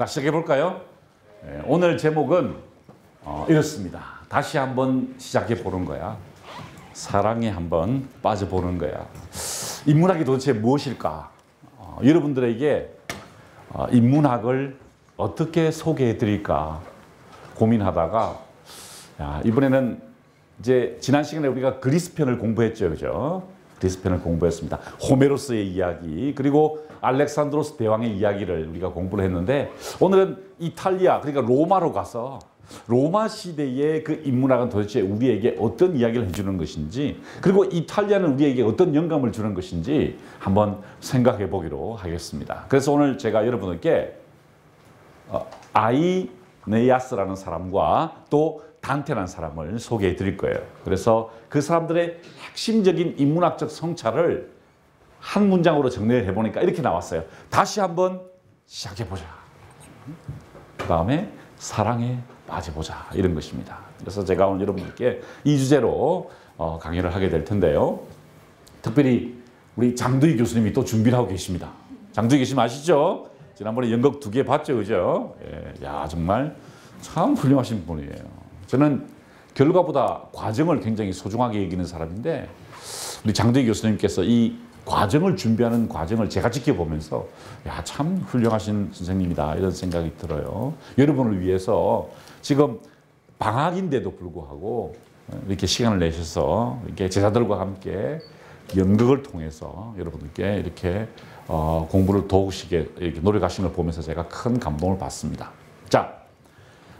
다시 시작해 볼까요? 오늘 제목은 이렇습니다. 다시 한번 시작해 보는 거야. 사랑에 한번 빠져보는 거야. 인문학이 도대체 무엇일까? 여러분들에게 인문학을 어떻게 소개해 드릴까 고민하다가 이번에는 이제 지난 시간에 우리가 그리스 편을 공부했죠, 그죠? 그리스 편을 공부했습니다. 호메로스의 이야기 그리고 알렉산드로스 대왕의 이야기를 우리가 공부를 했는데 오늘은 이탈리아 그러니까 로마로 가서 로마 시대의 그 인문학은 도대체 우리에게 어떤 이야기를 해주는 것인지 그리고 이탈리아는 우리에게 어떤 영감을 주는 것인지 한번 생각해 보기로 하겠습니다. 그래서 오늘 제가 여러분께 아이네아스라는 사람과 또 단테라는 사람을 소개해 드릴 거예요. 그래서 그 사람들의 핵심적인 인문학적 성찰을 한 문장으로 정리를 해보니까 이렇게 나왔어요. 다시 한번 시작해보자. 그 다음에 사랑에 빠져보자. 이런 것입니다. 그래서 제가 오늘 여러분들께 이 주제로 강의를 하게 될 텐데요. 특별히 우리 장두희 교수님이 또 준비를 하고 계십니다. 장두희 교수님 아시죠? 지난번에 연극 2개 봤죠, 그죠? 예, 야, 정말 참 훌륭하신 분이에요. 저는 결과보다 과정을 굉장히 소중하게 여기는 사람인데 우리 장두희 교수님께서 이 과정을 준비하는 과정을 제가 지켜보면서 야, 참 훌륭하신 선생님이다 이런 생각이 들어요. 여러분을 위해서 지금 방학인데도 불구하고 이렇게 시간을 내셔서 이렇게 제자들과 함께 연극을 통해서 여러분들께 이렇게 공부를 도우시게 이렇게 노력하시는 걸 보면서 제가 큰 감동을 받습니다. 자,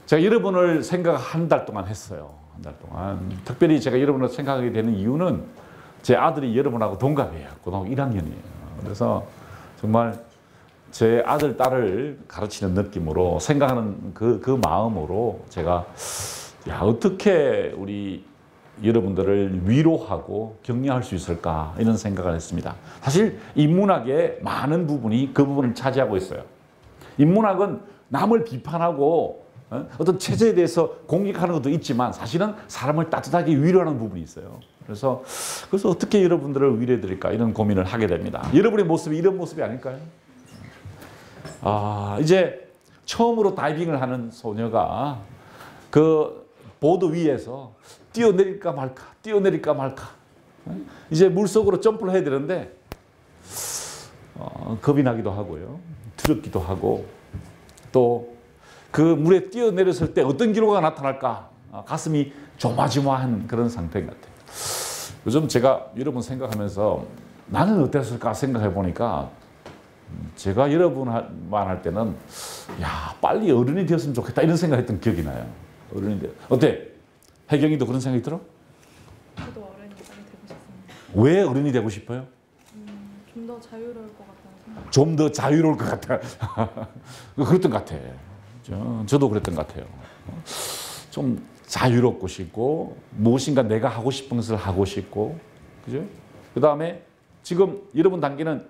제가 여러분을 생각 한 달 동안 했어요. 한 달 동안. 특별히 제가 여러분을 생각하게 되는 이유는 제 아들이 여러분하고 동갑이에요. 고등학교 1학년이에요. 그래서 정말 제 아들, 딸을 가르치는 느낌으로 생각하는 그 마음으로 제가 어떻게 우리 여러분들을 위로하고 격려할 수 있을까 이런 생각을 했습니다. 사실 인문학의 많은 부분이 그 부분을 차지하고 있어요. 인문학은 남을 비판하고 어떤 체제에 대해서 공격하는 것도 있지만 사실은 사람을 따뜻하게 위로하는 부분이 있어요. 그래서 어떻게 여러분들을 위로해 드릴까 이런 고민을 하게 됩니다. 여러분의 모습이 이런 모습이 아닐까요? 이제 처음으로 다이빙을 하는 소녀가 그 보드 위에서 뛰어내릴까 말까 이제 물속으로 점프를 해야 되는데 겁이 나기도 하고요. 두렵기도 하고 또 그 물에 뛰어내렸을 때 어떤 결과가 나타날까 가슴이 조마조마한 그런 상태 같아요. 요즘 제가 여러분 생각하면서 나는 어땠을까 생각해 보니까 제가 여러분만 할 때는 빨리 어른이 되었으면 좋겠다 이런 생각했던 기억이 나요. 어른이 돼. 어때? 혜경이도 그런 생각이 들어? 저도 어른이 빨리 되고 싶습니다. 왜 어른이 되고 싶어요? 좀 더 자유로울 것 같다는 생각. 좀 더 자유로울 것 같아. 그랬던 것 같아. 저도 그랬던 것 같아요. 좀 자유롭고 싶고 무엇인가 내가 하고 싶은 것을 하고 싶고 그죠? 그 다음에 지금 여러분 단계는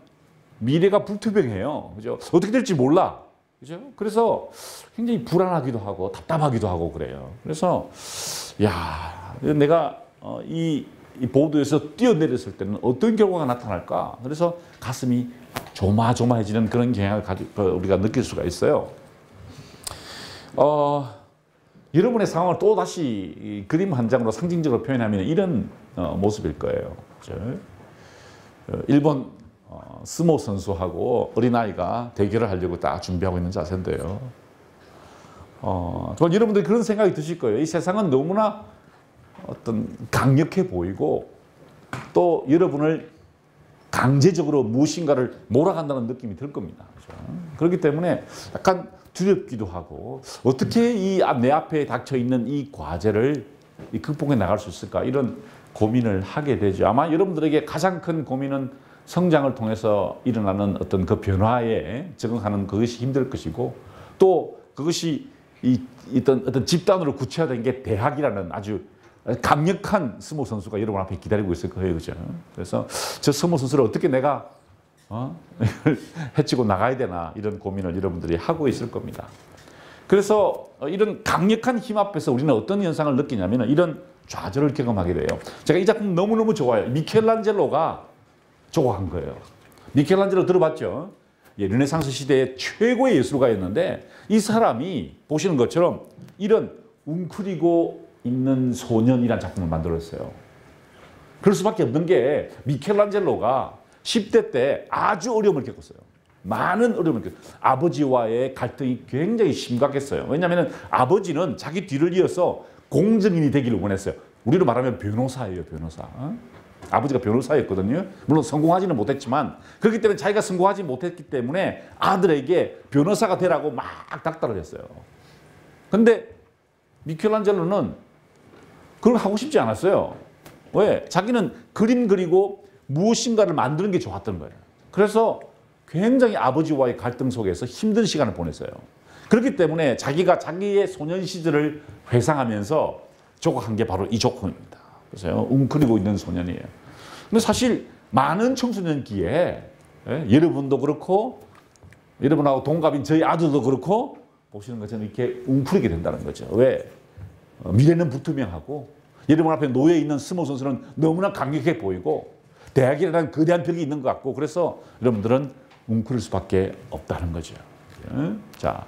미래가 불투명해요. 그죠? 어떻게 될지 몰라. 그죠? 그래서 굉장히 불안하기도 하고 답답하기도 하고 그래요. 그래서 내가 이 보드에서 뛰어내렸을 때는 어떤 결과가 나타날까? 그래서 가슴이 조마조마해지는 그런 경향을 우리가 느낄 수가 있어요. 여러분의 상황을 또 다시 그림 한 장으로 상징적으로 표현하면 이런 모습일 거예요. 일본 스모 선수하고 어린아이가 대결을 하려고 딱 준비하고 있는 자세인데요. 정말 여러분들이 그런 생각이 드실 거예요. 이 세상은 너무나 어떤 강력해 보이고 또 여러분을 강제적으로 무엇인가를 몰아간다는 느낌이 들 겁니다. 그렇죠? 그렇기 때문에 약간 두렵기도 하고 어떻게 내 앞에 닥쳐 있는 이 과제를 극복해 나갈 수 있을까 이런 고민을 하게 되죠. 아마 여러분들에게 가장 큰 고민은 성장을 통해서 일어나는 어떤 그 변화에 적응하는 그것이 힘들 것이고 또 그것이 어떤 집단으로 구체화된 게 대학이라는 아주 강력한 스모 선수가 여러분 앞에 기다리고 있을 거예요. 그죠? 그래서 저 스모 선수를 어떻게 내가 해치고 나가야 되나 이런 고민을 여러분들이 하고 있을 겁니다. 그래서 이런 강력한 힘 앞에서 우리는 어떤 현상을 느끼냐면 이런 좌절을 경험하게 돼요. 제가 이 작품 너무너무 좋아요. 미켈란젤로가 조각한 거예요. 미켈란젤로 들어봤죠? 르네상스 시대의 최고의 예술가였는데 이 사람이 보시는 것처럼 이런 웅크리고 있는 소년이라는 작품을 만들었어요. 그럴 수밖에 없는 게 미켈란젤로가 10대 때 아주 어려움을 겪었어요. 많은 어려움을 겪었어요. 아버지와의 갈등이 굉장히 심각했어요. 왜냐하면 아버지는 자기 뒤를 이어서 공정인이 되기를 원했어요. 우리로 말하면 변호사예요, 변호사. 아버지가 변호사였거든요. 물론 성공하지는 못했지만 그렇기 때문에 자기가 성공하지 못했기 때문에 아들에게 변호사가 되라고 막 닥달을 했어요. 근데 미켈란젤로는 그걸 하고 싶지 않았어요. 왜? 자기는 그림 그리고 무엇인가를 만드는 게 좋았던 거예요. 그래서 굉장히 아버지와의 갈등 속에서 힘든 시간을 보냈어요. 그렇기 때문에 자기가 자기의 소년 시절을 회상하면서 조각한 게 바로 이 조각입니다. 그래서 웅크리고 있는 소년이에요. 근데 사실 많은 청소년기에 여러분도 그렇고 여러분하고 동갑인 저희 아들도 그렇고 보시는 것처럼 이렇게 웅크리게 된다는 거죠. 왜? 미래는 불투명하고 여러분 앞에 놓여 있는 스모 선수는 너무나 강력해 보이고 대학이라는 거대한 벽이 있는 것 같고 그래서 여러분들은 웅크릴 수밖에 없다는 거죠. 자,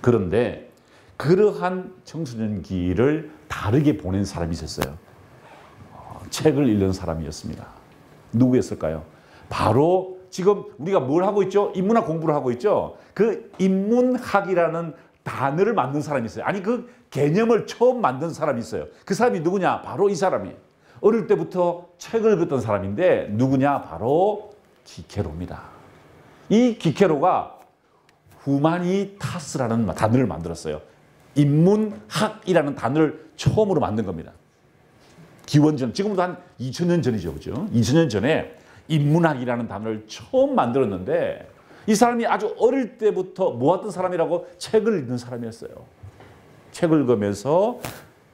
그런데 그러한 청소년기를 다르게 보낸 사람이 있었어요. 책을 읽는 사람이었습니다. 누구였을까요? 바로 지금 우리가 뭘 하고 있죠? 인문학 공부를 하고 있죠? 그 인문학이라는 단어를 만든 사람이 있어요. 아니 그 개념을 처음 만든 사람이 있어요. 그 사람이 누구냐? 바로 이 사람이. 어릴 때부터 책을 읽었던 사람인데 누구냐? 바로 기케로입니다. 이 기케로가 후마니타스라는 단어를 만들었어요. 인문학이라는 단어를 처음으로 만든 겁니다. 기원전, 지금부터 한 2000년 전이죠. 그죠? 2000년 전에 인문학이라는 단어를 처음 만들었는데 이 사람이 아주 어릴 때부터 모았던 사람이라고 책을 읽는 사람이었어요. 책을 읽으면서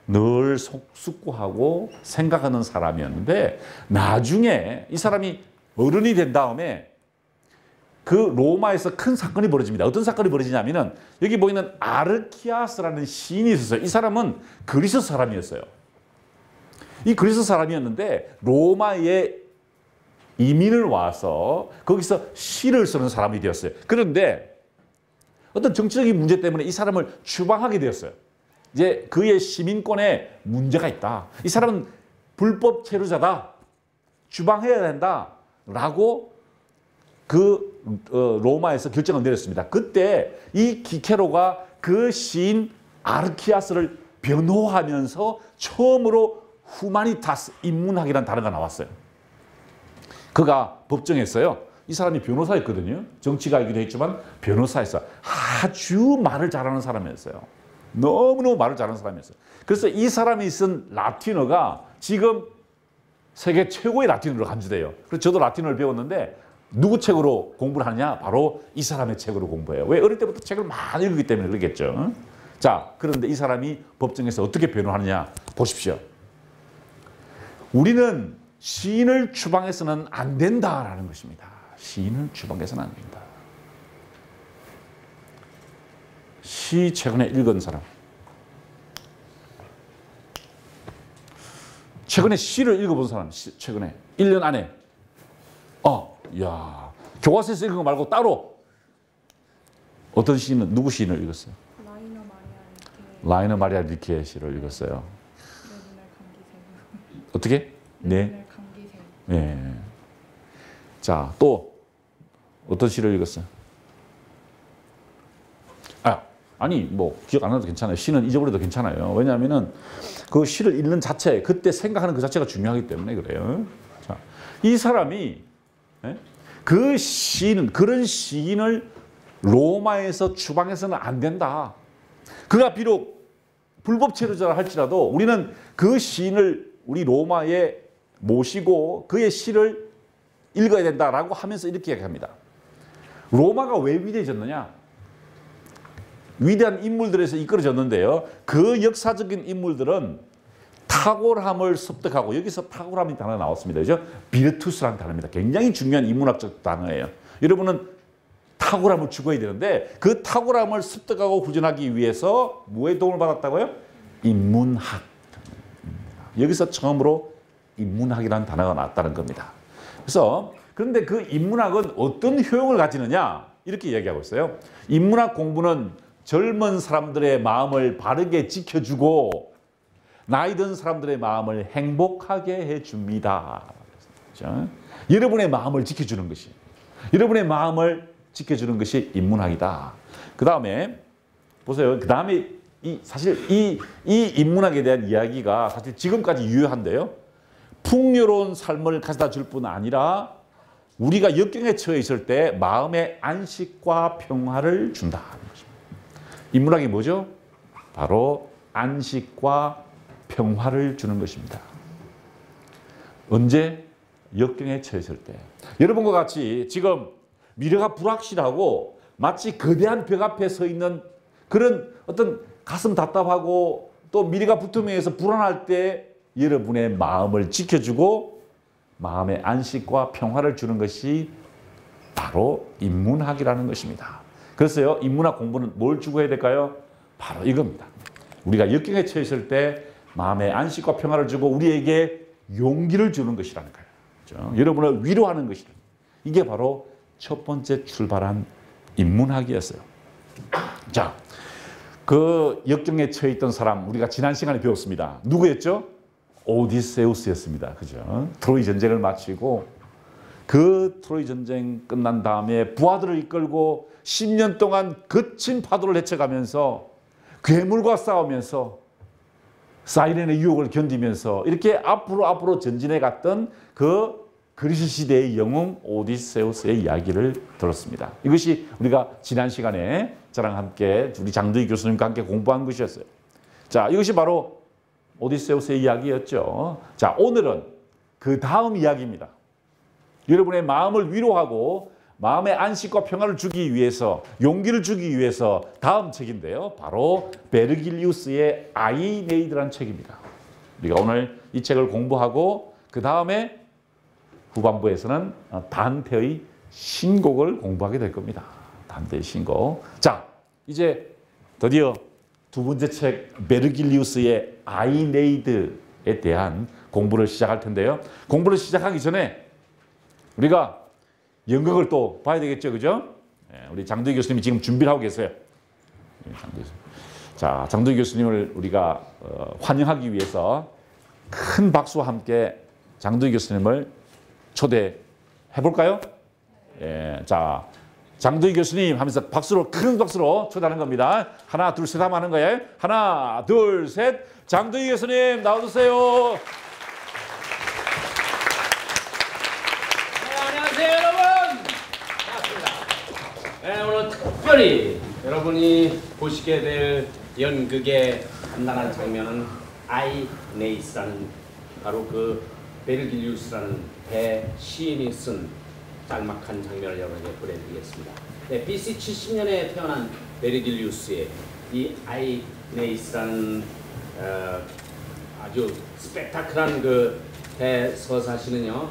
늘 숙고하고 생각하는 사람이었는데 나중에 이 사람이 어른이 된 다음에 그 로마에서 큰 사건이 벌어집니다. 어떤 사건이 벌어지냐면은 여기 보이는 아르키아스라는 시인이 있었어요. 이 사람은 그리스 사람이었어요. 이 그리스 사람이었는데 로마에 이민을 와서 거기서 시를 쓰는 사람이 되었어요. 그런데 어떤 정치적인 문제 때문에 이 사람을 추방하게 되었어요. 이제 그의 시민권에 문제가 있다. 이 사람은 불법 체류자다. 추방해야 된다. 라고 로마에서 결정을 내렸습니다. 그때 이 기케로가 그 시인 아르키아스를 변호하면서 처음으로 후마니타스, 인문학이라는 단어가 나왔어요. 그가 법정에서요. 이 사람이 변호사였거든요. 정치가이기도 했지만 변호사였어요. 아주 말을 잘하는 사람이었어요. 너무너무 말을 잘하는 사람이었어요. 그래서 이 사람이 쓴 라틴어가 지금 세계 최고의 라틴어로 간주돼요. 그래서 저도 라틴어를 배웠는데 누구 책으로 공부를 하느냐? 바로 이 사람의 책으로 공부해요. 왜? 어릴 때부터 책을 많이 읽기 때문에 그러겠죠. 자, 그런데 이 사람이 법정에서 어떻게 변호하느냐? 보십시오. 우리는 시인을 추방해서는 안 된다라는 것입니다. 시인을 추방해서는 안 된다. 시 최근에 읽은 사람. 최근에 시를 읽어본 사람. 최근에 1년 안에. 교과서에서 읽은 거 말고 따로 어떤 시인은 누구 시인을 읽었어요? 라이너 마리아 릴케의 시를 읽었어요. 어떻게? 네. 네. 자, 또 어떤 시를 읽었어요? 아니 뭐 기억 안 나도 괜찮아요. 시는 잊어버려도 괜찮아요. 왜냐하면은 그 시를 읽는 자체, 그때 생각하는 그 자체가 중요하기 때문에 그래요. 자, 이 사람이 그 시인, 그런 시인을 로마에서 추방해서는 안 된다. 그가 비록 불법 체류자라 할지라도 우리는 그 시인을 우리 로마에 모시고 그의 시를 읽어야 된다라고 하면서 이렇게 이야기합니다. 로마가 왜 위대해졌느냐? 위대한 인물들에서 이끌어졌는데요. 그 역사적인 인물들은 탁월함을 습득하고 여기서 탁월함이 단어가 나왔습니다. 그죠? 비르투스라는 단어입니다. 굉장히 중요한 인문학적 단어예요. 여러분은 탁월함을 추구해야 되는데 그 탁월함을 습득하고 후전하기 위해서 뭐의 도움을 받았다고요? 인문학. 여기서 처음으로 인문학이라는 단어가 나왔다는 겁니다. 그래서 그런데 그 인문학은 어떤 효용을 가지느냐? 이렇게 이야기하고 있어요. 인문학 공부는 젊은 사람들의 마음을 바르게 지켜주고 나이 든 사람들의 마음을 행복하게 해줍니다. 그렇죠? 여러분의 마음을 지켜주는 것이, 여러분의 마음을 지켜주는 것이 인문학이다. 그 다음에 보세요. 그 다음에 사실 이 인문학에 대한 이야기가 사실 지금까지 유효한데요. 풍요로운 삶을 가져다 줄 뿐 아니라 우리가 역경에 처해 있을 때 마음의 안식과 평화를 준다. 인문학이 뭐죠? 바로 안식과 평화를 주는 것입니다. 언제? 역경에 처했을 때. 여러분과 같이 지금 미래가 불확실하고 마치 거대한 벽 앞에 서 있는 그런 어떤 가슴 답답하고 또 미래가 불투명해서 불안할 때 여러분의 마음을 지켜주고 마음의 안식과 평화를 주는 것이 바로 인문학이라는 것입니다. 그래서요, 인문학 공부는 뭘 주고 해야 될까요? 바로 이겁니다. 우리가 역경에 처했을 때 마음의 안식과 평화를 주고 우리에게 용기를 주는 것이라는 거예요. 그렇죠? 여러분을 위로하는 것이다. 이게 바로 첫 번째 출발한 인문학이었어요. 자, 그 역경에 처해 있던 사람 우리가 지난 시간에 배웠습니다. 누구였죠? 오디세우스였습니다. 그죠? 트로이 전쟁을 마치고 그 트로이 전쟁 끝난 다음에 부하들을 이끌고 10년 동안 거친 파도를 헤쳐가면서 괴물과 싸우면서 사이렌의 유혹을 견디면서 이렇게 앞으로 전진해 갔던 그 그리스 시대의 영웅 오디세우스의 이야기를 들었습니다. 이것이 우리가 지난 시간에 저랑 함께 우리 장두희 교수님과 함께 공부한 것이었어요. 자, 이것이 바로 오디세우스의 이야기였죠. 자, 오늘은 그 다음 이야기입니다. 여러분의 마음을 위로하고 마음의 안식과 평화를 주기 위해서, 용기를 주기 위해서 다음 책인데요. 바로 베르길리우스의 아이네이드라는 책입니다. 우리가 오늘 이 책을 공부하고 그 다음에 후반부에서는 단테의 신곡을 공부하게 될 겁니다. 단테의 신곡. 자, 이제 드디어 두 번째 책 베르길리우스의 아이네이드에 대한 공부를 시작할 텐데요. 공부를 시작하기 전에 우리가 연극을 또 봐야 되겠죠, 그죠? 우리 장두희 교수님이 지금 준비를 하고 계세요. 자, 장두희 교수님을 우리가 환영하기 위해서 큰 박수와 함께 장두희 교수님을 초대해 볼까요? 예, 자, 장두희 교수님 하면서 큰 박수로 초대하는 겁니다. 하나, 둘, 셋 하면 하는 거예요. 하나, 둘, 셋. 장두희 교수님 나와주세요. 네, 오늘 특별히 여러분이 보시게 될 연극의 간단한 장면은 아이네이스라는 바로 그 베르길리우스라는 대시인이 쓴 짤막한 장면을 여러분에게 보내드리겠습니다. 네, BC 70년에 태어난 베르길리우스의 이 아이네이스라는 아주 스펙타클한 그 대서사시는요.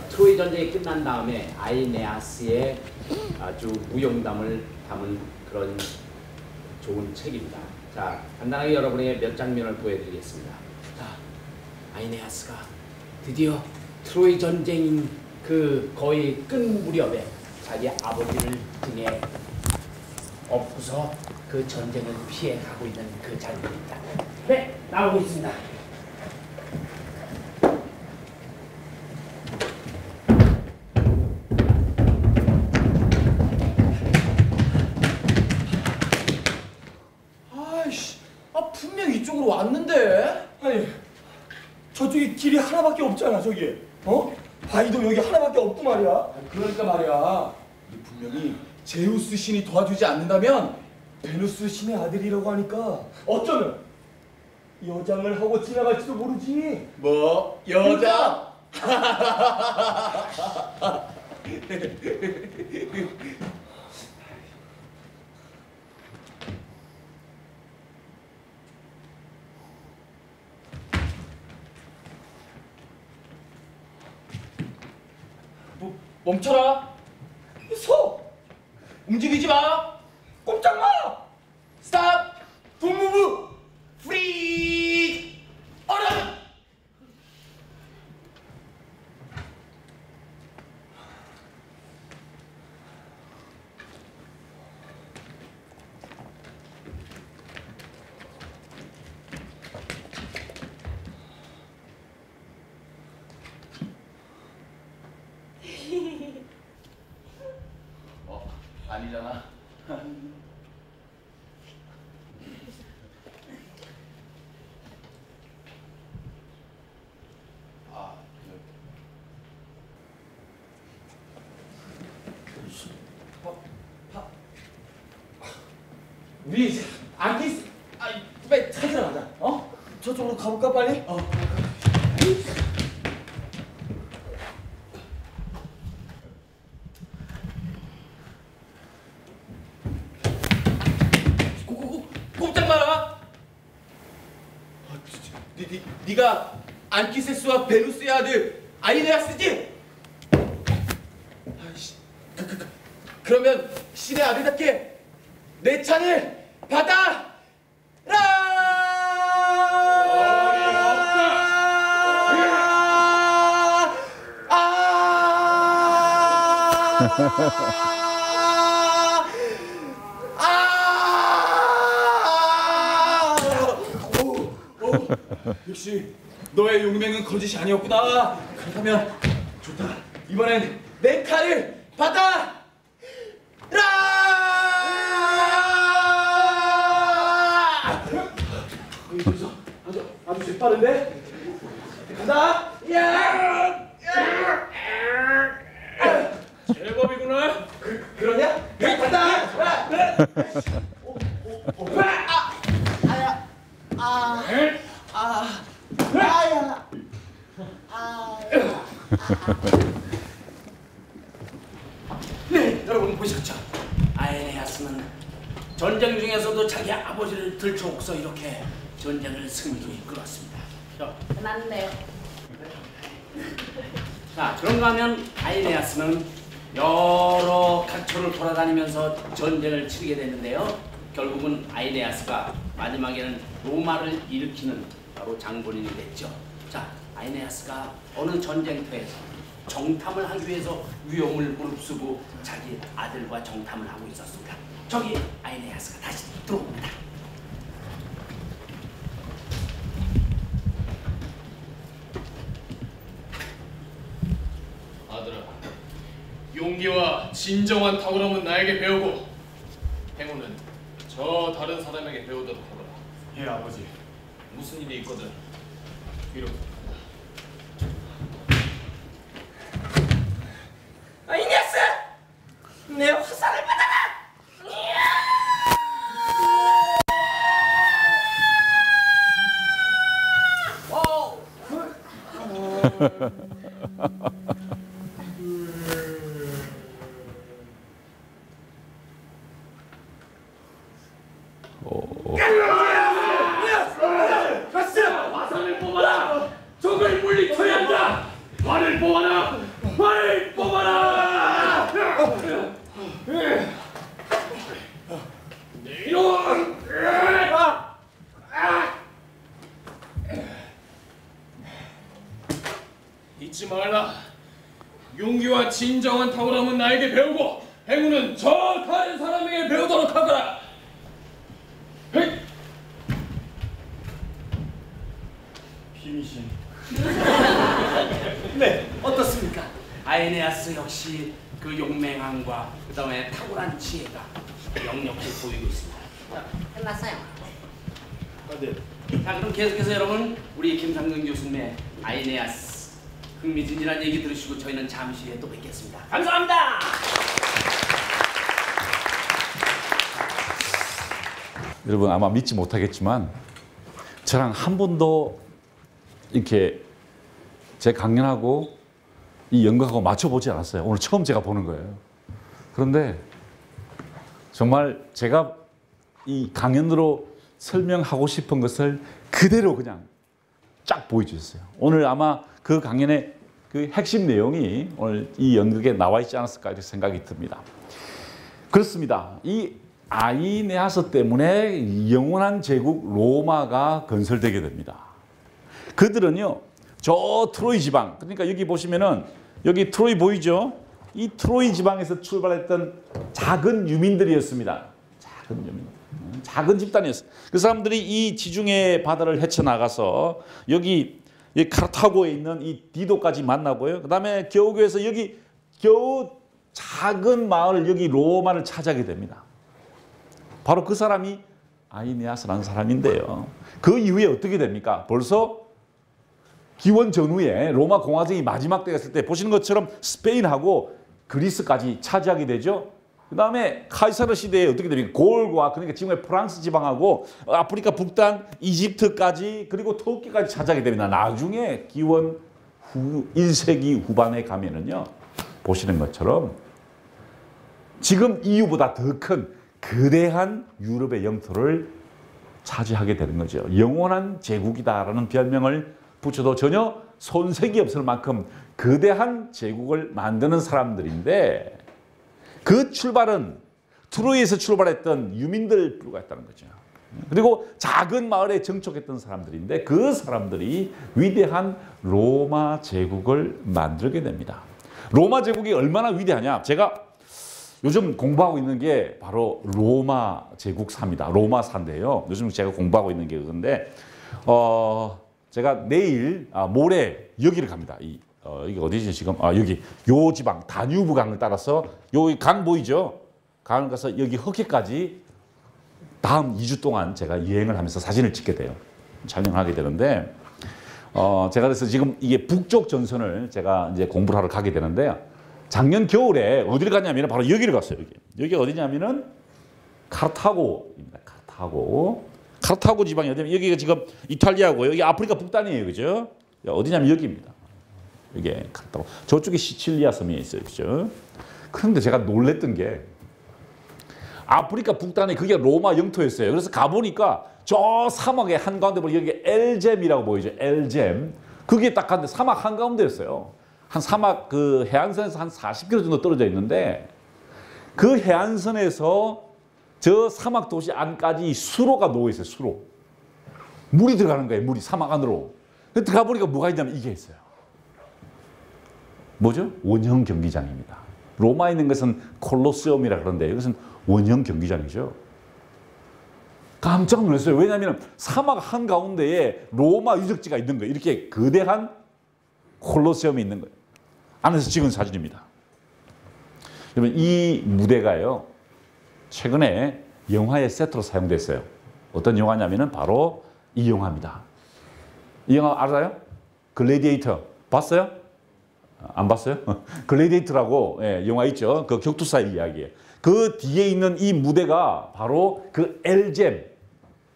트로이 전쟁이 끝난 다음에 아이네아스의 아주 무용담을 담은 그런 좋은 책입니다. 자, 간단하게 여러분에게 몇 장면을 보여드리겠습니다. 자, 아이네아스가 드디어 트로이 전쟁 그 거의 끝 무렵에 자기 아버지를 등에 업고서 그 전쟁을 피해가고 있는 그 장면입니다. 네, 나오고 있습니다. 이쪽으로 왔는데? 아니, 저쪽에 길이 하나밖에 없잖아, 저기. 어? 바위도 여기 하나밖에 없고 말이야. 그러니까 말이야, 분명히 제우스 신이 도와주지 않는다면 베누스 신의 아들이라고 하니까 어쩌면 여장을 하고 지나갈지도 모르지. 뭐? 여자? 멈춰라. 서. 움직이지 마. 꼼짝 마. 스탑. 동무브. 프리. 얼음. 우리 이제 안키스 빨리 찾으러 가자. 어? 저쪽으로 가볼까 빨리? 꼼짝 마라. 네가 안키세스와 베누스의 아들 아이네아스지? 아이씨, 그러면 신의 아들답게 내 찬을 받아라! 역시 너의 용맹은 거짓이 아니었구나. 그렇다면 좋다. 이번엔 내 칼을 받아라! 여기서 아주 재빠른데? 간다! 야! 제법이구나. 그러냐? 간다! 네, 여러분 보셨죠? 아에네아스는 전쟁 중에서도 자기 아버지를 들쳐오고서 이렇게 전쟁을 승리로 이끌었습니다. 끝났네요. 자, 그런가 하면 아에네아스는 여러 각처를 돌아다니면서 전쟁을 치르게 됐는데요. 결국은 아에네아스가 마지막에는 로마를 일으키는 바로 장본인이 됐죠. 자, 아에네아스가 어느 전쟁터에서 정탐을 하기 위해서 위험을 무릅쓰고 자기 아들과 정탐을 하고 있었습니다. 저기 아에네아스가 다시 들어옵니다. 아들아, 용기와 진정한 탁월함은 나에게 배우고 행운은 저 다른 사람에게 배우도록 하거라. 예, 아버지. 무슨 일이 있거든 뒤로. 아이네아스! 내 화살을 받아라! 화살을 뽑아라! 적을 물리쳐야 한다! 활을 뽑아라! 활을 뽑아라! 이놈! 잊지 말라. 용기와 진정한 탁월함은 나에게 배우고 행운은 저 다른 사람에게 배우도록 하거라. 헤이! 힘이신. 네, 어떻습니까? 아에네아스 역시 그 용맹함과 그 다음에 탁월한 지혜가 역력히 보이고 있습니다. 자, 끝났어요. 네. 자, 그럼 계속해서 여러분 우리 김상근 교수님의 아에네아스 흥미진진한 얘기 들으시고 저희는 잠시 후에 또 뵙겠습니다. 감사합니다. 여러분 아마 믿지 못하겠지만 저랑 한 번도 이렇게 제 강연하고 이 연극하고 맞춰보지 않았어요. 오늘 처음 제가 보는 거예요. 그런데 정말 제가 이 강연으로 설명하고 싶은 것을 그대로 그냥 쫙 보여주셨어요. 오늘 아마 그 강연의 그 핵심 내용이 오늘 이 연극에 나와 있지 않았을까 이렇게 생각이 듭니다. 그렇습니다. 이 아이네아스 때문에 영원한 제국 로마가 건설되게 됩니다. 그들은요, 저 트로이 지방, 그러니까 여기 보시면은 여기 트로이 보이죠? 이 트로이 지방에서 출발했던 작은 유민들이었습니다. 작은 유민, 작은 집단이었어요. 그 사람들이 이 지중해 바다를 헤쳐나가서 여기 카르타고에 있는 이 디도까지 만나고요. 그 다음에 겨우겨우에서 여기 겨우 작은 마을 여기 로마를 차지하게 됩니다. 바로 그 사람이 아이네아스라는 사람인데요. 그 이후에 어떻게 됩니까? 벌써 기원 전후에 로마 공화정이 마지막 때였을 때 보시는 것처럼 스페인하고 그리스까지 차지하게 되죠. 그 다음에 카이사르 시대에 어떻게 됩니까? 고을과 그러니까 지금의 프랑스 지방하고 아프리카 북단, 이집트까지 그리고 터키까지 차지하게 됩니다. 나중에 기원 1세기 후반에 가면은요. 보시는 것처럼 지금 EU보다 더 큰 거대한 유럽의 영토를 차지하게 되는 거죠. 영원한 제국이다라는 별명을 붙여도 전혀 손색이 없을 만큼 거대한 제국을 만드는 사람들인데 그 출발은 트로이에서 출발했던 유민들 불과했다는 거죠. 그리고 작은 마을에 정착했던 사람들인데 그 사람들이 위대한 로마 제국을 만들게 됩니다. 로마 제국이 얼마나 위대하냐? 제가 요즘 공부하고 있는 게 바로 로마 제국사입니다. 로마사인데요. 요즘 제가 공부하고 있는 게 그건데 제가 내일 모레 여기를 갑니다. 이게 어디지 지금? 여기 요 지방 다뉴브 강을 따라서 여기 강 보이죠? 강을 가서 여기 허케까지 다음 2주 동안 제가 여행을 하면서 사진을 찍게 돼요. 촬영하게 되는데 제가 그래서 지금 이게 북쪽 전선을 제가 이제 공부를 하러 가게 되는데 작년 겨울에 어디를 갔냐면 바로 여기를 갔어요. 여기 어디냐면은 카르타고입니다. 카르타고 지방이 어디냐면 여기가 지금 이탈리아고 여기 아프리카 북단이에요. 그죠? 어디냐면 여기입니다. 이게 카르타고. 저쪽에 시칠리아 섬이 있어요. 그죠? 그런데 제가 놀랬던 게 아프리카 북단에 그게 로마 영토였어요. 그래서 가보니까 저 사막의 한가운데 보면 여기 엘젬이라고 보이죠. 엘젬. 그게 딱 한데 사막 한가운데였어요. 한 사막 그 해안선에서 한 40km 정도 떨어져 있는데 그 해안선에서 저 사막 도시 안까지 수로가 놓여 있어요. 수로. 물이 들어가는 거예요. 물이 사막 안으로. 들어가 보니까 뭐가 있냐면 이게 있어요. 뭐죠? 원형 경기장입니다. 로마에 있는 것은 콜로세움이라 그러는데 이것은 원형 경기장이죠. 깜짝 놀랐어요. 왜냐하면 사막 한가운데에 로마 유적지가 있는 거예요. 이렇게 거대한 콜로세움이 있는 거예요. 안에서 찍은 사진입니다. 여러분 이 무대가요. 최근에 영화의 세트로 사용됐어요. 어떤 영화냐면은 바로 이 영화입니다. 이 영화 알아요? 글래디에이터 봤어요? 안 봤어요? 글래디에이터라고 영화 있죠. 그 격투사의 이야기예요. 그 뒤에 있는 이 무대가 바로 그 엘젬,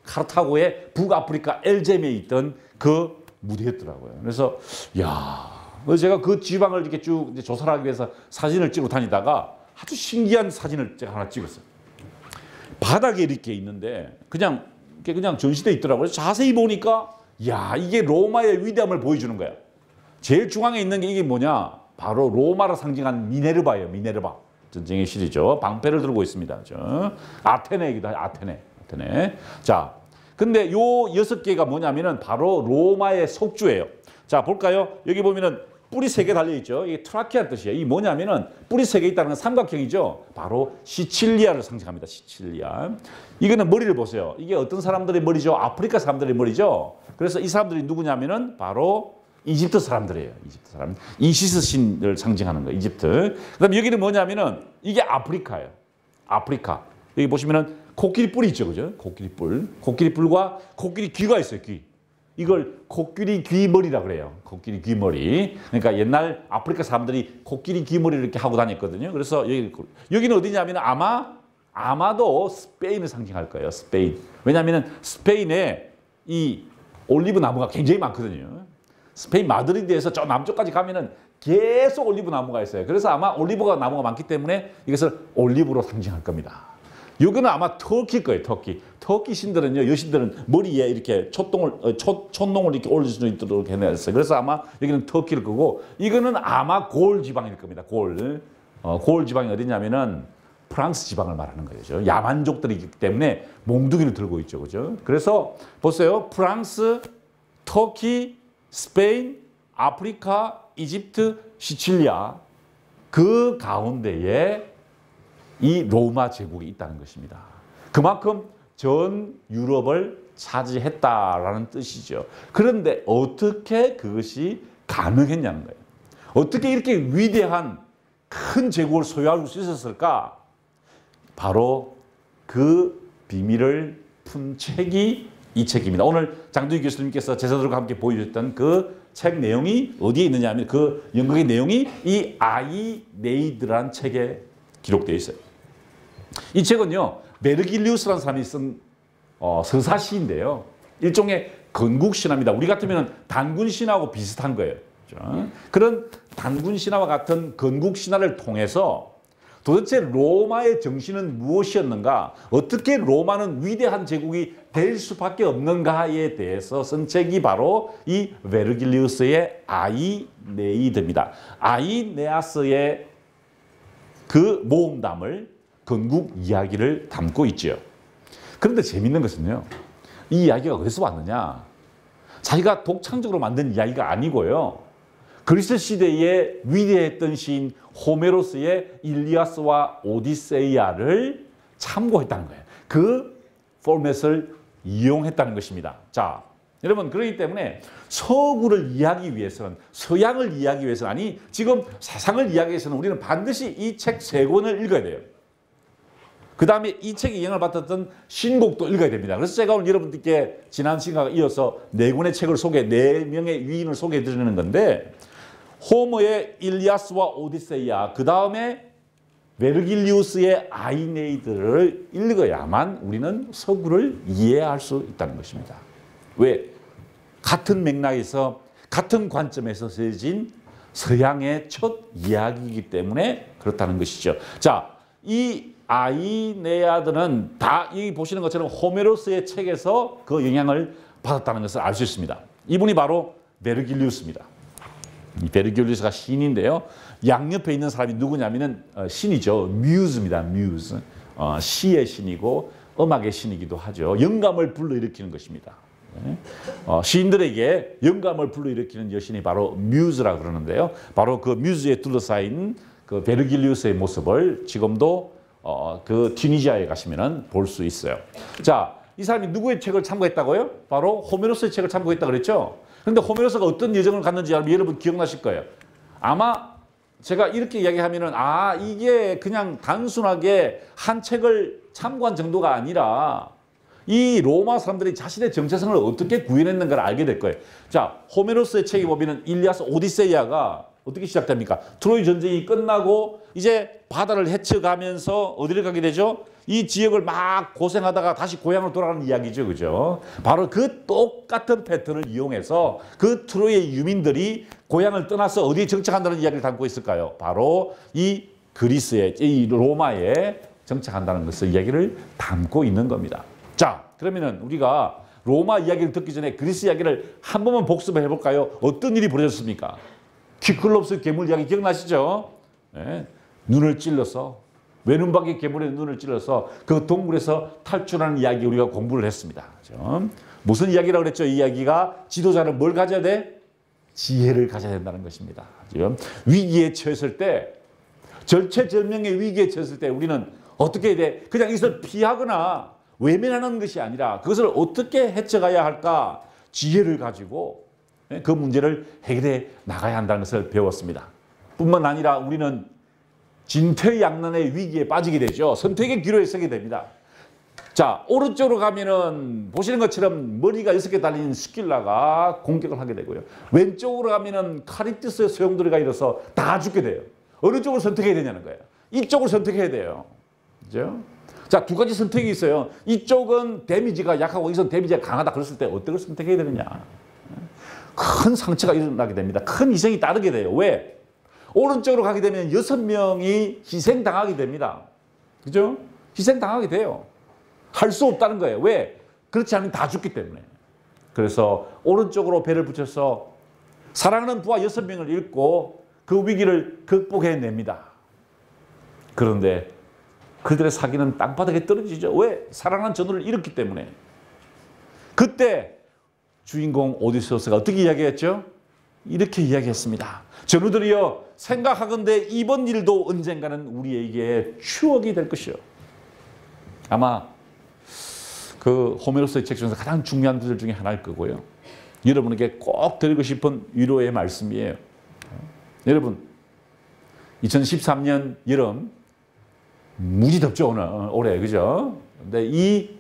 카르타고의 북아프리카 엘젬에 있던 그 무대였더라고요. 그래서 그래서 제가 그 지방을 이렇게 쭉 이제 조사를 하기 위해서 사진을 찍고 다니다가 아주 신기한 사진을 제가 하나 찍었어요. 바닥에 이렇게 있는데 그냥 전시돼 있더라고요. 자세히 보니까 이게 로마의 위대함을 보여주는 거야. 제일 중앙에 있는 게 이게 뭐냐? 바로 로마를 상징한 미네르바예요. 미네르바. 전쟁의 신이죠. 방패를 들고 있습니다. 아테네이기도 해요. 아테네. 자, 근데 요 6개가 뭐냐면은 바로 로마의 속주예요. 자, 볼까요? 여기 보면은 뿔이 3개 달려있죠. 이게 트라키아 뜻이에요. 이게 뭐냐면은 뿔이 3개 있다는 건 삼각형이죠. 바로 시칠리아를 상징합니다. 시칠리아. 이거는 머리를 보세요. 이게 어떤 사람들의 머리죠? 아프리카 사람들의 머리죠. 그래서 이 사람들이 누구냐면은 바로 이집트 사람들이에요. 이집트 사람. 이시스 신을 상징하는 거예요. 이집트. 그다음 여기는 뭐냐면은 이게 아프리카예요. 아프리카. 여기 보시면은 코끼리 뿔이 있죠. 그죠? 코끼리 뿔. 코끼리 뿔과 코끼리 귀가 있어요. 귀. 이걸 코끼리 귀머리라 그래요. 코끼리 귀머리. 그러니까 옛날 아프리카 사람들이 코끼리 귀머리를 이렇게 하고 다녔거든요. 그래서 여기는 어디냐면 아마도 스페인을 상징할 거예요. 스페인. 왜냐하면 스페인에 이 올리브 나무가 굉장히 많거든요. 스페인 마드리드에서 저 남쪽까지 가면은 계속 올리브 나무가 있어요. 그래서 아마 올리브 나무가 많기 때문에 이것을 올리브로 상징할 겁니다. 여기는 아마 터키일 거예요. 터키 신들은요, 여신들은 머리에 이렇게 촛농을 이렇게 올릴 수 있도록 해놨어요. 그래서 아마 여기는 터키일 거고, 이거는 아마 고을 지방일 겁니다. 고을 지방이 어디냐면은 프랑스 지방을 말하는 거죠. 야만족들이 있기 때문에 몽둥이를 들고 있죠. 그죠? 그래서 보세요. 프랑스, 터키, 스페인, 아프리카, 이집트, 시칠리아 그 가운데에 이 로마 제국이 있다는 것입니다. 그만큼 전 유럽을 차지했다라는 뜻이죠. 그런데 어떻게 그것이 가능했냐는 거예요. 어떻게 이렇게 위대한 큰 제국을 소유할 수 있었을까? 바로 그 비밀을 푼 책이 이 책입니다. 오늘 장두희 교수님께서 제자들과 함께 보여주셨던 그 책 내용이 어디에 있느냐 하면 그 연극의 내용이 이 아이네이드라는 책에 기록되어 있어요. 이 책은요, 베르길리우스라는 사람이 쓴 서사시인데요. 일종의 건국신화입니다. 우리 같으면 단군신화하고 비슷한 거예요. 그렇죠? 그런 단군신화와 같은 건국신화를 통해서 도대체 로마의 정신은 무엇이었는가? 어떻게 로마는 위대한 제국이 될 수밖에 없는가에 대해서 쓴 책이 바로 이 베르길리우스의 아이네이드입니다. 아이네아스의 그 모험담을 건국 이야기를 담고 있죠. 그런데 재밌는 것은요, 이 이야기가 어디서 왔느냐? 자기가 독창적으로 만든 이야기가 아니고요, 그리스 시대에 위대했던 시인 호메로스의 일리아스와 오디세이아를 참고했다는 거예요. 그 포맷을 이용했다는 것입니다. 자, 여러분, 그렇기 때문에 서구를 이해하기 위해서는, 서양을 이해하기 위해서는, 아니 지금 세상을 이해하기 위해서는 우리는 반드시 이 책 세 권을 읽어야 돼요. 그 다음에 이 책에 영향을 받았던 신곡도 읽어야 됩니다. 그래서 제가 오늘 여러분들께 지난 시간과 이어서 네 권의 책을 네 명의 위인을 소개해 드리는 건데, 호머의 일리아스와 오디세이아, 그 다음에 베르길리우스의 아이네이드를 읽어야만 우리는 서구를 이해할 수 있다는 것입니다. 왜? 같은 맥락에서, 같은 관점에서 쓰여진 서양의 첫 이야기이기 때문에 그렇다는 것이죠. 자, 이 아이네아드는 다 이 보시는 것처럼 호메로스의 책에서 그 영향을 받았다는 것을 알 수 있습니다. 이분이 바로 베르길리우스입니다. 이 베르길리우스가 신인데요, 양옆에 있는 사람이 누구냐면은 신이죠. 뮤즈입니다. 뮤즈. 시의 신이고 음악의 신이기도 하죠. 영감을 불러일으키는 것입니다. 시인들에게 영감을 불러일으키는 여신이 바로 뮤즈라고 그러는데요. 바로 그 뮤즈에 둘러싸인 그 베르길리우스의 모습을 지금도 그 튀니지아에 가시면은 볼 수 있어요. 자, 이 사람이 누구의 책을 참고했다고요? 바로 호메로스의 책을 참고했다고 그랬죠. 그런데 호메로스가 어떤 여정을 갔는지 여러분 기억나실 거예요. 아마 제가 이렇게 이야기하면은, 아, 이게 그냥 단순하게 한 책을 참고한 정도가 아니라 이 로마 사람들이 자신의 정체성을 어떻게 구현했는가를 알게 될 거예요. 자, 호메로스의 책에 보면은 일리아스 오디세이아가 어떻게 시작됩니까? 트로이 전쟁이 끝나고 이제 바다를 헤쳐가면서 어디를 가게 되죠? 이 지역을 막 고생하다가 다시 고향으로 돌아가는 이야기죠. 그죠? 바로 그 똑같은 패턴을 이용해서 그 트로이의 유민들이 고향을 떠나서 어디에 정착한다는 이야기를 담고 있을까요? 바로 이 그리스의, 이 로마에 정착한다는 것을 이야기를 담고 있는 겁니다. 자, 그러면은 우리가 로마 이야기를 듣기 전에 그리스 이야기를 한 번만 복습해 볼까요? 어떤 일이 벌어졌습니까? 키클롭스 괴물 이야기 기억나시죠? 네. 눈을 찔러서, 외눈박이 괴물의 눈을 찔러서 그 동굴에서 탈출하는 이야기 우리가 공부를 했습니다. 그렇죠? 무슨 이야기라고 그랬죠? 이 이야기가 지도자는 뭘 가져야 돼? 지혜를 가져야 된다는 것입니다. 지금 위기에 처했을 때, 절체절명의 위기에 처했을 때 우리는 어떻게 해야 돼? 그냥 이것을 피하거나 외면하는 것이 아니라 그것을 어떻게 헤쳐가야 할까? 지혜를 가지고 그 문제를 해결해 나가야 한다는 것을 배웠습니다. 뿐만 아니라 우리는 진퇴양난의 위기에 빠지게 되죠. 선택의 기로에 서게 됩니다. 자, 오른쪽으로 가면은 보시는 것처럼 머리가 6개 달린 스킬라가 공격을 하게 되고요. 왼쪽으로 가면은 카리투스의 소용돌이가 일어서 다 죽게 돼요. 어느 쪽을 선택해야 되냐는 거예요. 이쪽을 선택해야 돼요. 그죠? 자, 두 가지 선택이 있어요. 이쪽은 데미지가 약하고 이쪽은 데미지가 강하다. 그랬을 때 어떤 걸 선택해야 되느냐. 큰 상처가 일어나게 됩니다. 큰 희생이 따르게 돼요. 왜? 오른쪽으로 가게 되면 6명이 희생당하게 됩니다. 그죠? 희생당하게 돼요. 할 수 없다는 거예요. 왜? 그렇지 않으면 다 죽기 때문에. 그래서 오른쪽으로 배를 붙여서 사랑하는 부하 6명을 잃고 그 위기를 극복해냅니다. 그런데 그들의 사기는 땅바닥에 떨어지죠. 왜? 사랑하는 전우를 잃었기 때문에. 그때 주인공 오디세우스가 어떻게 이야기했죠? 이렇게 이야기했습니다. 전우들이여, 생각하건대 이번 일도 언젠가는 우리에게 추억이 될 것이요. 아마 그 호메로스의 책 중에서 가장 중요한 구절 중에 하나일 거고요. 여러분에게 꼭 드리고 싶은 위로의 말씀이에요. 여러분, 2013년 여름 무지 덥죠, 올해. 그죠? 근데 이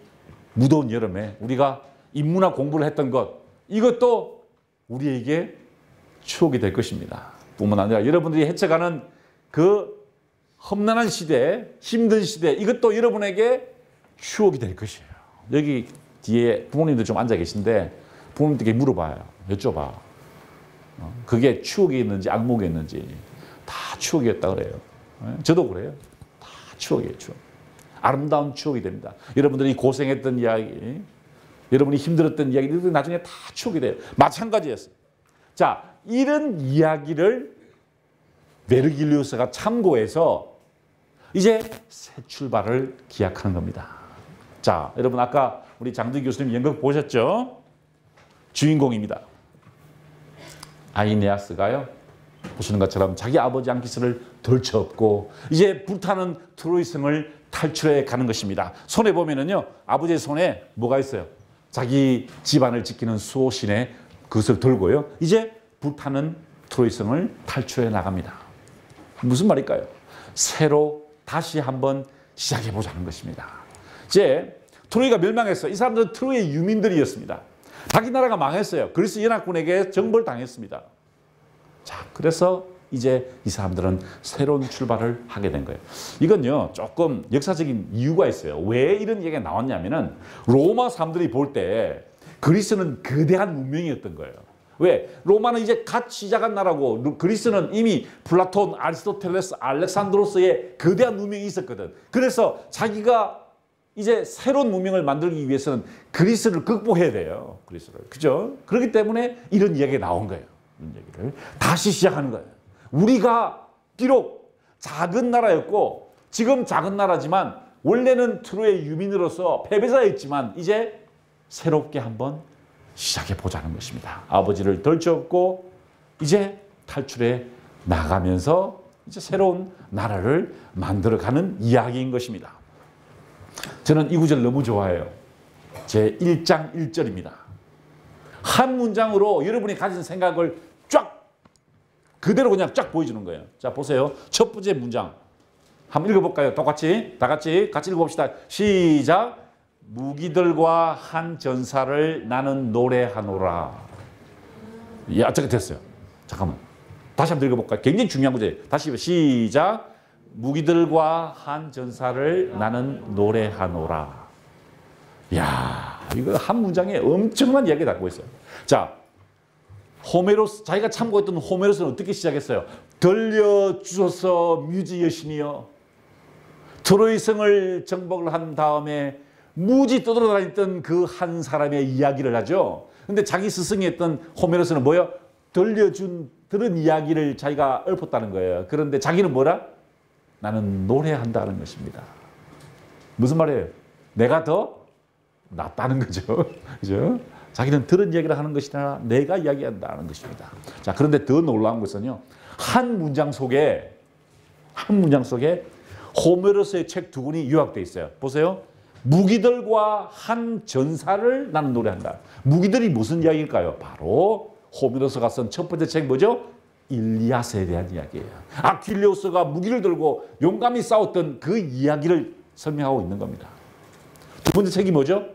무더운 여름에 우리가 인문학 공부를 했던 것, 이것도 우리에게 추억이 될 것입니다. 뿐만 아니라 여러분들이 헤쳐가는 그 험난한 시대, 힘든 시대, 이것도 여러분에게 추억이 될 것이에요. 여기 뒤에 부모님들 좀 앉아 계신데 부모님들께 물어봐요. 여쭤봐. 그게 추억이었는지 악몽이었는지 다 추억이었다 그래요. 저도 그래요. 다 추억이에요. 추억. 아름다운 추억이 됩니다. 여러분들이 고생했던 이야기, 여러분이 힘들었던 이야기들이 나중에 다 추억이 돼요. 마찬가지였어요. 자, 이런 이야기를 베르길리우스가 참고해서 이제 새 출발을 기약하는 겁니다. 자, 여러분 아까 우리 장두 교수님 연극 보셨죠? 주인공입니다. 아이네아스가요, 보시는 것처럼 자기 아버지 안키스를 덜쳐업고 이제 불타는 트로이 성을 탈출해 가는 것입니다. 손에 보면은요, 아버지의 손에 뭐가 있어요? 자기 집안을 지키는 수호신의 그것을 들고요, 이제 불타는 트로이 성을 탈출해 나갑니다. 무슨 말일까요? 새로 다시 한번 시작해 보자는 것입니다. 이제 트로이가 멸망했어요. 이 사람들은 트로이의 유민들이었습니다. 자기 나라가 망했어요. 그리스 연합군에게 정벌 당했습니다. 자, 그래서 이제 이 사람들은 새로운 출발을 하게 된 거예요. 이건요, 조금 역사적인 이유가 있어요. 왜 이런 얘기가 나왔냐면은 로마 사람들이 볼 때 그리스는 거대한 문명이었던 거예요. 왜? 로마는 이제 갓 시작한 나라고 그리스는 이미 플라톤, 아리스토텔레스, 알렉산드로스의 거대한 문명이 있었거든. 그래서 자기가 이제 새로운 문명을 만들기 위해서는 그리스를 극복해야 돼요. 그리스를. 그죠? 그렇기 때문에 이런 이야기가 나온 거예요. 이런 얘기를 다시 시작하는 거예요. 우리가 비록 작은 나라였고 지금 작은 나라지만 원래는 트로이의 유민으로서 패배자였지만 이제 새롭게 한번 시작해 보자는 것입니다. 아버지를 덜쳐업고 이제 탈출해 나가면서 이제 새로운 나라를 만들어가는 이야기인 것입니다. 저는 이 구절 너무 좋아해요. 제 1장 1절입니다. 한 문장으로 여러분이 가진 생각을 쫙 그대로 그냥 쫙 보여주는 거예요. 자, 보세요. 첫 번째 문장 한번 읽어볼까요? 똑같이 다 같이 읽어봅시다. 시작. 무기들과 한 전사를 나는 노래하노라. 야, 어떻게 됐어요? 잠깐만. 다시 한번 읽어볼까요? 굉장히 중요한 구절이에요. 다시 시작. 무기들과 한 전사를 나는 노래하노라. 야, 이거 한 문장에 엄청난 이야기가 담고 있어요. 자, 호메로스, 자기가 참고했던 호메로스는 어떻게 시작했어요? 들려주소서 뮤지 여신이여. 트로이 성을 정복을 한 다음에 무지 떠돌아다녔던 그 한 사람의 이야기를 하죠. 근데 자기 스승이 했던 호메로스는 뭐예요? 들은 이야기를 자기가 읊었다는 거예요. 그런데 자기는 뭐라? 나는 노래한다는 것입니다. 무슨 말이에요? 내가 더 낫다는 거죠. 그죠? 자기는 들은 이야기를 하는 것이나 내가 이야기한다는 것입니다. 자, 그런데 더 놀라운 것은요, 한 문장 속에 호메로스의 책 두 권이 요약되어 있어요. 보세요. 무기들과 한 전사를 나는 노래한다. 무기들이 무슨 이야기일까요? 바로 호메로스가 쓴 첫 번째 책 뭐죠? 일리아스에 대한 이야기예요. 아킬레우스가 무기를 들고 용감히 싸웠던 그 이야기를 설명하고 있는 겁니다. 두 번째 책이 뭐죠?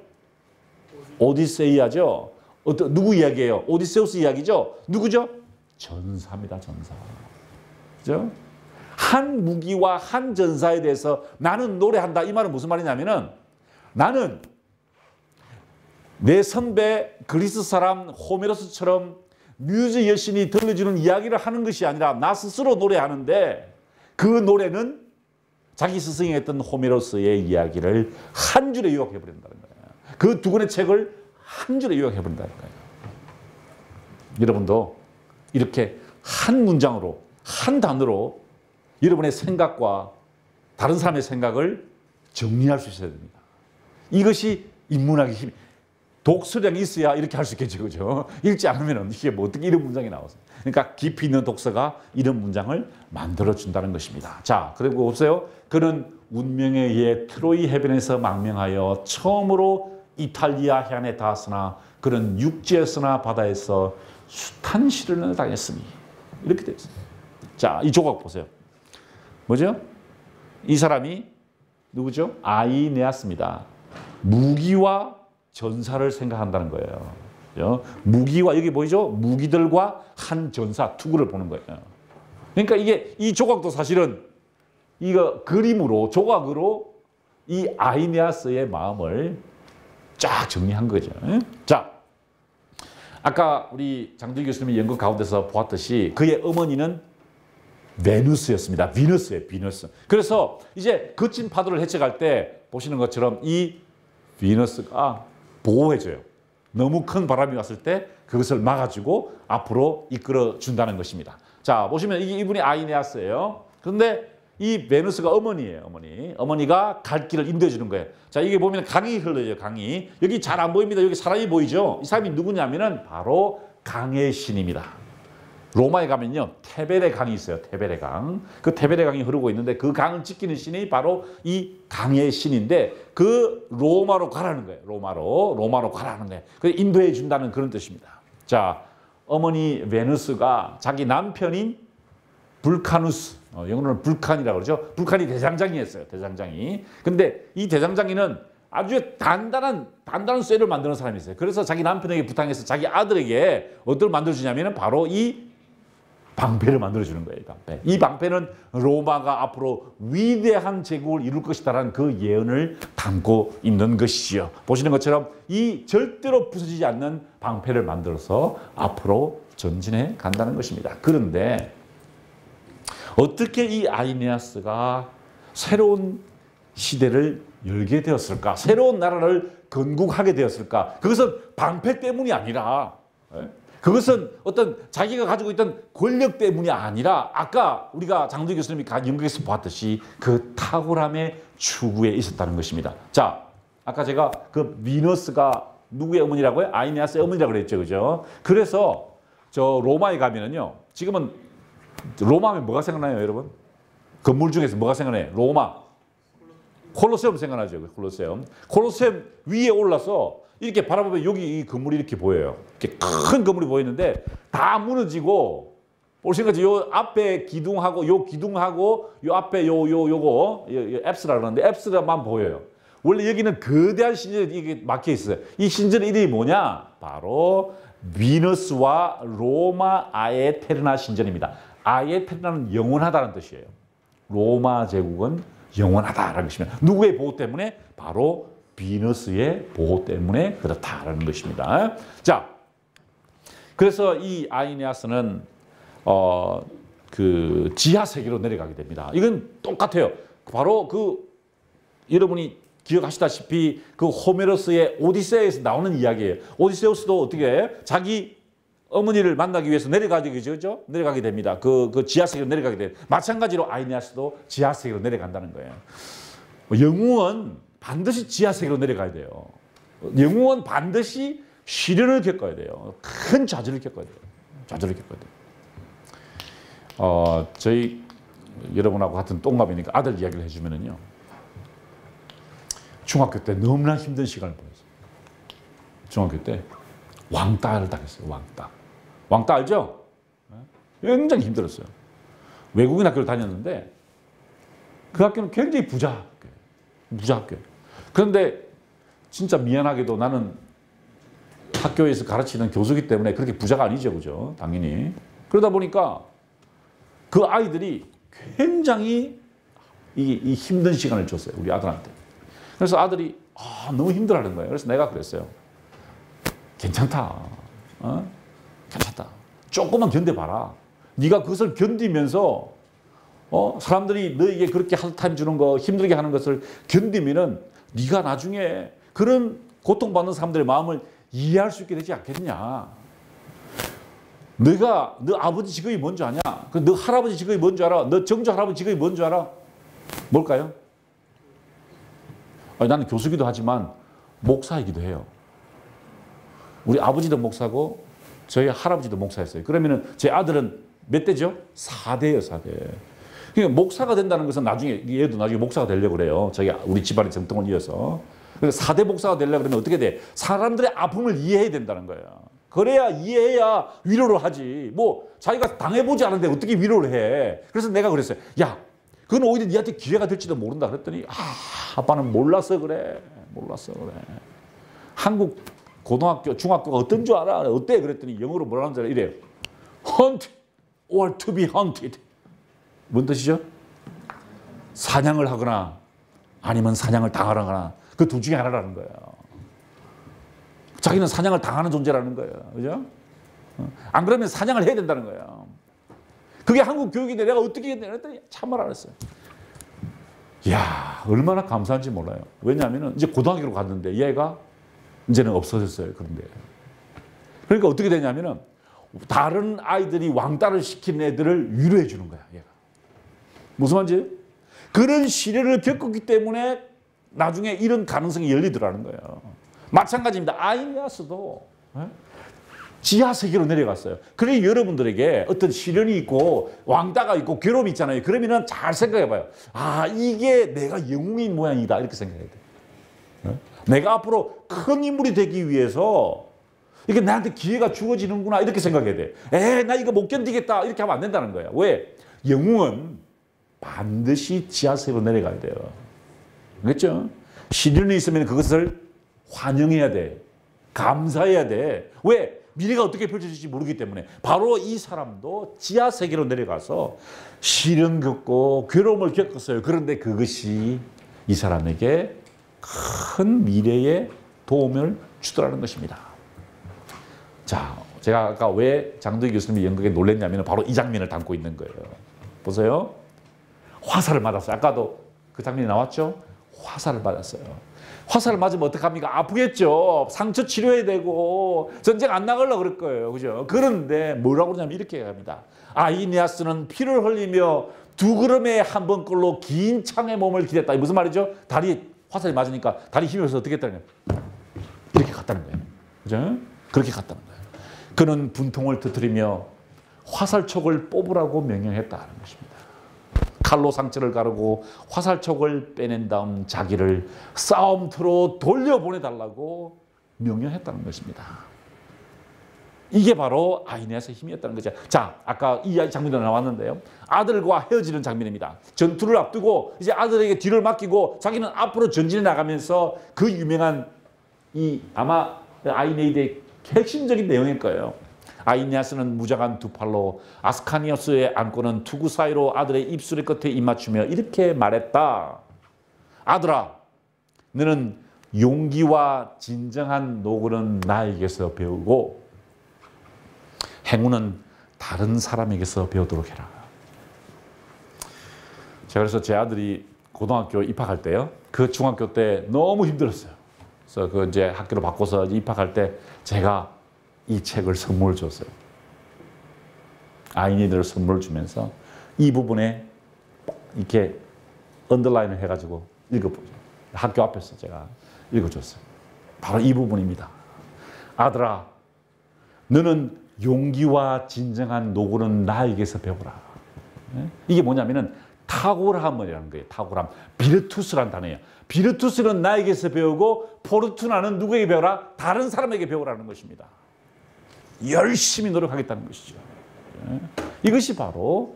오디세이아죠. 누구 이야기예요? 오디세우스 이야기죠. 누구죠? 전사입니다. 전사. 그죠? 한 무기와 한 전사에 대해서 나는 노래한다. 이 말은 무슨 말이냐면은 나는 내 선배 그리스 사람 호메로스처럼 뮤즈 여신이 들려주는 이야기를 하는 것이 아니라 나 스스로 노래하는데 그 노래는 자기 스승이 했던 호메로스의 이야기를 한 줄에 요약해버린다는 거예요. 그 두 권의 책을 한 줄에 요약해버린다는 거예요. 여러분도 이렇게 한 문장으로 한 단어로 여러분의 생각과 다른 사람의 생각을 정리할 수 있어야 됩니다. 이것이 인문학의 힘. 독서량이 있어야 이렇게 할 수 있겠죠. 그죠? 읽지 않으면 이게 뭐 어떻게 이런 문장이 나왔어요. 그러니까 깊이 있는 독서가 이런 문장을 만들어준다는 것입니다. 자, 그리고 보세요. 그는 운명에 의해 트로이 해변에서 망명하여 처음으로 이탈리아 해안에 닿았으나 그는 육지에서나 바다에서 숱한 시련을 당했으니 이렇게 되어 있어요. 자, 이 조각 보세요. 뭐죠? 이 사람이 누구죠? 아이네아스입니다. 무기와 전사를 생각한다는 거예요. 무기와 여기 보이죠? 무기들과 한 전사, 투구를 보는 거예요. 그러니까 이게 이 조각도 사실은 이거 그림으로 조각으로 이 아이네아스의 마음을 쫙 정리한 거죠. 자, 아까 우리 장두희 교수님이 연극 가운데서 보았듯이 그의 어머니는 베누스였습니다. 비너스예요. 비너스. 그래서 이제 거친 파도를 헤쳐갈 때 보시는 것처럼 이 비너스가 보호해줘요. 너무 큰 바람이 왔을 때 그것을 막아주고 앞으로 이끌어 준다는 것입니다. 자, 보시면 이분이 아이네아스예요. 그런데 이 베누스가 어머니예요. 어머니가 갈 길을 인도해 주는 거예요. 자, 이게 보면 강이 흘러요. 강이. 여기 잘 안 보입니다. 여기 사람이 보이죠? 이 사람이 누구냐면은 바로 강의 신입니다. 로마에 가면요, 테베레 강이 있어요. 테베레 강. 그 테베레 강이 흐르고 있는데 그 강을 지키는 신이 바로 이 강의 신인데 그 로마로 가라는 거예요. 로마로 가라는 거예요. 그 인도해 준다는 그런 뜻입니다. 자, 어머니 베누스가 자기 남편인 불카누스, 영어로는 불칸이라고 그러죠. 불칸이 대장장이였어요. 대장장이. 근데 이 대장장이는 아주 단단한 쇠를 만드는 사람이 있어요. 그래서 자기 남편에게 부탁해서 자기 아들에게 어떤 만들어주냐면 바로 이 방패를 만들어주는 거예요. 방패. 이 방패는 로마가 앞으로 위대한 제국을 이룰 것이다라는 그 예언을 담고 있는 것이지요. 보시는 것처럼 이 절대로 부서지지 않는 방패를 만들어서 앞으로 전진해 간다는 것입니다. 그런데 어떻게 이 아이네아스가 새로운 시대를 열게 되었을까? 새로운 나라를 건국하게 되었을까? 그것은 방패 때문이 아니라 그것은 어떤 자기가 가지고 있던 권력 때문이 아니라 아까 우리가 장두희 교수님이 연극에서 보았듯이 그 탁월함의 추구에 있었다는 것입니다. 자, 아까 제가 그 비너스가 누구의 어머니라고요? 아이네아스의 어머니라고 그랬죠. 그죠? 그래서 저 로마에 가면은요. 지금은 로마 하면 뭐가 생각나요, 여러분? 건물 중에서 뭐가 생각나요? 로마. 콜로세움 생각나죠. 콜로세움. 콜로세움 위에 올라서 이렇게 바라보면 여기 이 건물이 이렇게 보여요. 이렇게 큰 건물이 보이는데 다 무너지고 보시는 거지. 요 앞에 기둥하고 요 기둥하고 요 앞에 요거 앱스라 그러는데 앱스라만 보여요. 원래 여기는 거대한 신전이 이게 막혀 있어요. 이 신전 이름이 뭐냐? 바로 비너스와 로마 아에테르나 신전입니다. 아에테르나는 영원하다는 뜻이에요. 로마 제국은 영원하다라는 것입니다. 누구의 보호 때문에? 바로 비너스의 보호 때문에 그렇다라는 것입니다. 자, 그래서 이 아이네아스는 그 지하 세계로 내려가게 됩니다. 이건 똑같아요. 바로 그 여러분이 기억하시다시피 그 호메로스의 오디세이에서 나오는 이야기예요. 오디세우스도 어떻게 자기 어머니를 만나기 위해서 내려가게 되죠. 내려가게 됩니다. 그 지하 세계로 내려가게 돼요. 마찬가지로 아이네아스도 지하 세계로 내려간다는 거예요. 영웅은 반드시 지하 세계로 내려가야 돼요. 영웅은 반드시 시련을 겪어야 돼요. 큰 좌절을 겪어야 돼요. 좌절을 겪어야 돼요. 저희 여러분하고 같은 동갑이니까 아들 이야기를 해주면은요. 중학교 때 너무나 힘든 시간을 보냈어요. 중학교 때 왕따를 당했어요. 왕따 알죠? 굉장히 힘들었어요. 외국인 학교를 다녔는데 그 학교는 굉장히 부자 학교. 그런데 진짜 미안하게도 나는 학교에서 가르치는 교수기 때문에 그렇게 부자가 아니죠. 그죠? 당연히. 그러다 보니까 그 아이들이 굉장히 이 힘든 시간을 줬어요. 우리 아들한테. 그래서 아들이 너무 힘들어하는 거예요. 그래서 내가 그랬어요. 괜찮다. 괜찮다. 조금만 견뎌봐라. 네가 그것을 견디면서 사람들이 너에게 그렇게 하드타임 주는 거 힘들게 하는 것을 견디면은 네가 나중에 그런 고통받는 사람들의 마음을 이해할 수 있게 되지 않겠냐. 너 아버지 직업이 뭔지 아냐? 너 할아버지 직업이 뭔지 알아? 너 정조 할아버지 직업이 뭔지 알아? 뭘까요? 나는 교수기도 하지만 목사이기도 해요. 우리 아버지도 목사고 저희 할아버지도 목사였어요. 그러면은 제 아들은 몇 대죠? 4대예요, 4대. 그러니까 목사가 된다는 것은 나중에 얘도 나중에 목사가 되려고 그래요. 우리 집안의 정통을 이어서. 그래서 4대 목사가 되려고 그러면 어떻게 돼? 사람들의 아픔을 이해해야 된다는 거야. 그래야 이해해야 위로를 하지. 뭐 자기가 당해보지 않은데 어떻게 위로를 해? 그래서 내가 그랬어요. 야, 그건 오히려 니한테 기회가 될지도 모른다 그랬더니 아빠는 몰라서 그래. 한국 고등학교, 중학교가 어떤 줄 알아? 어때? 그랬더니 영어로 뭐라는 줄 알아? 이래요. Hunt or to be hunted. 뭔 뜻이죠? 사냥을 하거나 아니면 사냥을 당하거나 그 둘 중에 하나라는 거예요. 자기는 사냥을 당하는 존재라는 거예요. 그죠? 안 그러면 사냥을 해야 된다는 거예요. 그게 한국 교육인데 내가 어떻게 해야 되나 했더니 참말 안 했어요. 이야, 얼마나 감사한지 몰라요. 왜냐하면 이제 고등학교로 갔는데 얘가 이제는 없어졌어요. 그런데. 그러니까 어떻게 되냐면은 다른 아이들이 왕따를 시킨 애들을 위로해 주는 거야. 얘가. 무슨 말인지? 그런 시련을 겪었기 때문에 나중에 이런 가능성이 열리더라는 거예요. 마찬가지입니다. 아이네아스도 지하 세계로 내려갔어요. 그래 여러분들에게 어떤 시련이 있고 왕따가 있고 괴로움이 있잖아요. 그러면은 잘 생각해봐요. 아, 이게 내가 영웅인 모양이다 이렇게 생각해야 돼. 내가 앞으로 큰 인물이 되기 위해서 이게 나한테 기회가 주어지는구나 이렇게 생각해야 돼. 나 이거 못 견디겠다 이렇게 하면 안 된다는 거야. 왜? 영웅은 반드시 지하세계로 내려가야 돼요. 그렇죠? 시련이 있으면 그것을 환영해야 돼. 감사해야 돼. 왜? 미래가 어떻게 펼쳐질지 모르기 때문에. 바로 이 사람도 지하세계로 내려가서 시련 겪고 괴로움을 겪었어요. 그런데 그것이 이 사람에게 큰 미래에 도움을 주더라는 것입니다. 자, 제가 아까 왜 장도희 교수님이 연극에 놀랬냐면 바로 이 장면을 담고 있는 거예요. 보세요. 화살을 맞았어요. 아까도 그 장면이 나왔죠? 화살을 맞았어요. 화살을 맞으면 어떡합니까? 아프겠죠. 상처 치료해야 되고 전쟁 안 나가려고 그럴 거예요. 그죠? 그런데 뭐라고 그러냐면 이렇게 합니다. 아이네아스는 피를 흘리며 두 걸음에 한 번꼴로 긴 창의 몸을 기댔다. 무슨 말이죠? 다리에 화살이 맞으니까 다리 힘이 없어서 어떻게 했다는 거예요? 이렇게 갔다는 거예요. 그죠? 그렇게 갔다는 거예요. 그는 분통을 터뜨리며 화살촉을 뽑으라고 명령했다는 것입니다. 칼로 상처를 가르고 화살촉을 빼낸 다음 자기를 싸움터로 돌려보내달라고 명령했다는 것입니다. 이게 바로 아이네아스의 힘이었다는 거죠. 자, 아까 이 장면도 나왔는데요. 아들과 헤어지는 장면입니다. 전투를 앞두고 이제 아들에게 뒤를 맡기고 자기는 앞으로 전진해 나가면서 그 유명한 이 아마 아이네이드의 핵심적인 내용일 거예요. 아이네아스는 무장한 두 팔로 아스카니어스에 안고는 투구 사이로 아들의 입술의 끝에 입맞추며 이렇게 말했다. 아들아, 너는 용기와 진정한 노고는 나에게서 배우고 행운은 다른 사람에게서 배우도록 해라. 제가 그래서 제 아들이 고등학교 입학할 때요. 그 중학교 때 너무 힘들었어요. 그래서 그 이제 학교로 바꿔서 입학할 때 제가 이 책을 선물 줬어요. 아이네이드를 선물 주면서 이 부분에 이렇게 언더라인을 해가지고 읽어보죠. 학교 앞에서 제가 읽어줬어요. 바로 이 부분입니다. 아들아, 너는 용기와 진정한 노고는 나에게서 배우라. 이게 뭐냐면은 탁월함이라는 거예요. 탁월함. 비르투스란 단어예요. 비르투스는 나에게서 배우고 포르투나는 누구에게 배우라? 다른 사람에게 배우라는 것입니다. 열심히 노력하겠다는 것이죠. 이것이 바로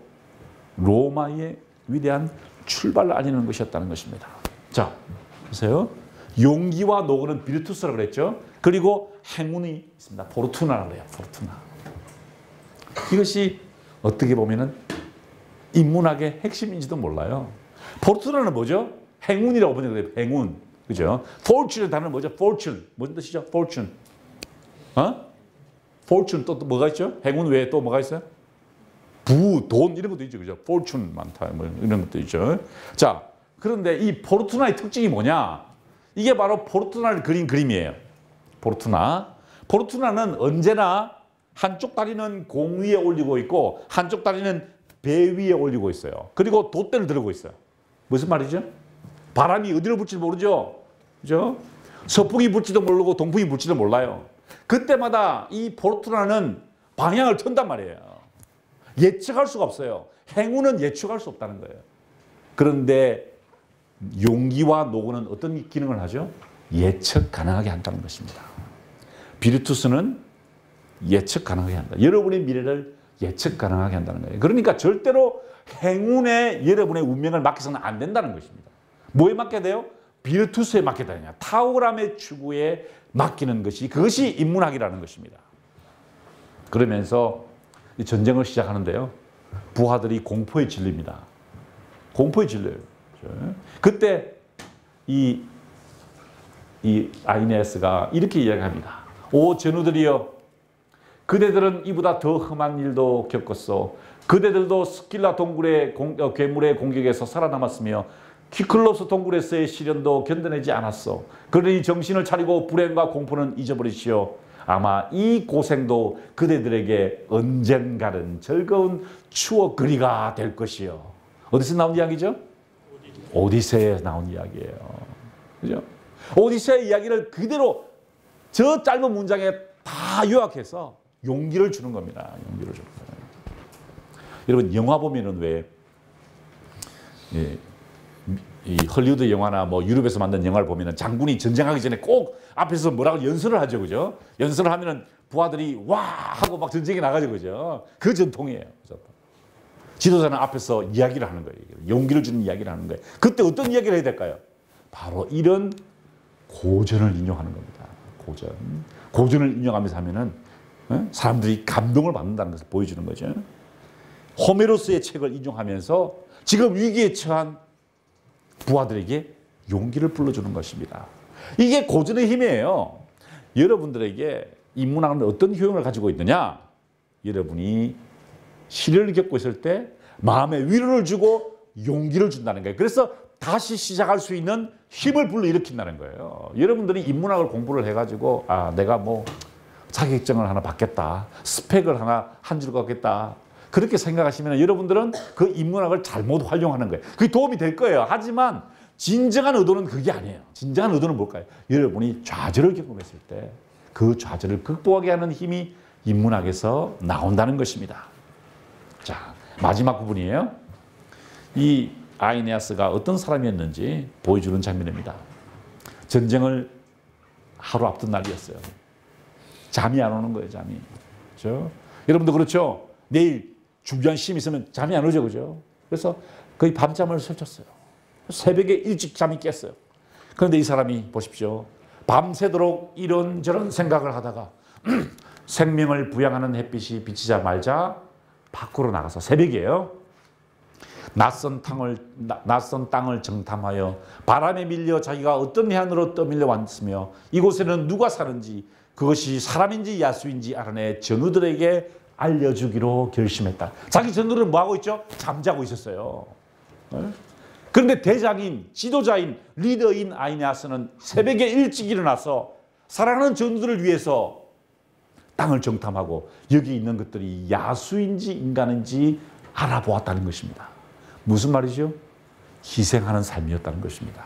로마의 위대한 출발을 알리는 것이었다는 것입니다. 자, 보세요. 용기와 노고는 비르투스라고 그랬죠. 그리고 행운이 있습니다. 포르투나라고 그래요. 포르투나. 이것이 어떻게 보면은 인문학의 핵심인지도 몰라요. 포르투나는 뭐죠? 행운이라고 번역돼요. 행운. 그죠? fortune의 단어는 뭐죠? fortune. 무슨 뜻이죠? fortune. fortune 또 뭐가 있죠? 행운 외에 또 뭐가 있어요? 부, 돈 이런 것도 있죠. 그죠? fortune 많다. 뭐 이런 것도 있죠. 자, 그런데 이 포르투나의 특징이 뭐냐? 이게 바로 포르투나를 그린 그림이에요. 포르투나. 포르투나는 언제나 한쪽 다리는 공 위에 올리고 있고 한쪽 다리는 배 위에 올리고 있어요. 그리고 돛대를 들고 있어요. 무슨 말이죠? 바람이 어디로 불지 모르죠. 그죠? 서풍이 불지도 모르고 동풍이 불지도 몰라요. 그때마다 이 포르투나는 방향을 턴단 말이에요. 예측할 수가 없어요. 행운은 예측할 수 없다는 거예요. 그런데 용기와 노고는 어떤 기능을 하죠? 예측 가능하게 한다는 것입니다. 비르투스는 예측 가능하게 한다. 여러분의 미래를 예측 가능하게 한다는 거예요. 그러니까 절대로 행운에 여러분의 운명을 맡겨서는 안 된다는 것입니다. 뭐에 맡겨야 돼요? 비르투스에 맡겨야 되냐. 탁월함의 추구에 맡기는 것이 그것이 인문학이라는 것입니다. 그러면서 전쟁을 시작하는데요. 부하들이 공포에 질립니다. 공포에 질려요. 그때 이 아이네아스가 이렇게 이야기합니다. 오 전우들이여, 그대들은 이보다 더 험한 일도 겪었소. 그대들도 스킬라 동굴의 괴물의 공격에서 살아남았으며 키클로스 동굴에서의 시련도 견뎌내지 않았소. 그러니 정신을 차리고 불행과 공포는 잊어버리시오. 아마 이 고생도 그대들에게 언젠가는 즐거운 추억거리가 될 것이요. 어디서 나온 이야기죠? 오디세이에 나온 이야기예요. 그죠? 오디세이 이야기를 그대로 저 짧은 문장에 다 요약해서 용기를 주는 겁니다. 용기를 주는 거예요. 여러분 영화 보면은 왜 이 헐리우드 영화나 뭐 유럽에서 만든 영화를 보면은 장군이 전쟁하기 전에 꼭 앞에서 뭐라고 연설을 하죠, 그죠? 연설을 하면은 부하들이 와 하고 막 전쟁에 나가죠, 그죠? 그 전통이에요. 지도자는 앞에서 이야기를 하는 거예요. 용기를 주는 이야기를 하는 거예요. 그때 어떤 이야기를 해야 될까요? 바로 이런 고전을 인용하는 겁니다. 고전을 인용하면서 하면은 사람들이 감동을 받는다는 것을 보여주는 거죠. 호메로스의 책을 인용하면서 지금 위기에 처한 부하들에게 용기를 불러주는 것입니다. 이게 고전의 힘이에요. 여러분들에게 이 문학은 어떤 효용을 가지고 있느냐? 여러분이 시련을 겪고 있을 때 마음에 위로를 주고 용기를 준다는 거예요. 그래서 다시 시작할 수 있는 힘을 불러일으킨다는 거예요. 여러분들이 인문학을 공부를 해가지고 내가 뭐 자격증을 하나 받겠다, 스펙을 하나 한 줄 갖겠다, 그렇게 생각하시면 여러분들은 그 인문학을 잘못 활용하는 거예요. 그게 도움이 될 거예요. 하지만 진정한 의도는 그게 아니에요. 진정한 의도는 뭘까요? 여러분이 좌절을 겪어냈을 때 그 좌절을 극복하게 하는 힘이 인문학에서 나온다는 것입니다. 자, 마지막 부분이에요. 이 아이네아스가 어떤 사람이었는지 보여주는 장면입니다. 전쟁을 하루 앞둔 날이었어요. 잠이 안 오는 거예요, 잠이. 그렇죠? 여러분도 그렇죠? 내일 중요한 시험이 있으면 잠이 안 오죠, 그죠? 그래서 거의 밤잠을 설쳤어요. 새벽에 일찍 잠이 깼어요. 그런데 이 사람이 보십시오. 밤새도록 이런저런 생각을 하다가 생명을 부양하는 햇빛이 비치자 말자 밖으로 나가서 새벽이에요. 낯선 땅을 정탐하여 바람에 밀려 자기가 어떤 해안으로 떠밀려 왔으며 이곳에는 누가 사는지 그것이 사람인지 야수인지 알아내 전우들에게 알려주기로 결심했다. 자기 전우들은 뭐하고 있죠? 잠자고 있었어요. 그런데 대장인, 지도자인, 리더인 아이네아스는 새벽에 일찍 일어나서 사랑하는 전우들을 위해서 땅을 정탐하고 여기 있는 것들이 야수인지 인간인지 알아보았다는 것입니다. 무슨 말이죠? 희생하는 삶이었다는 것입니다.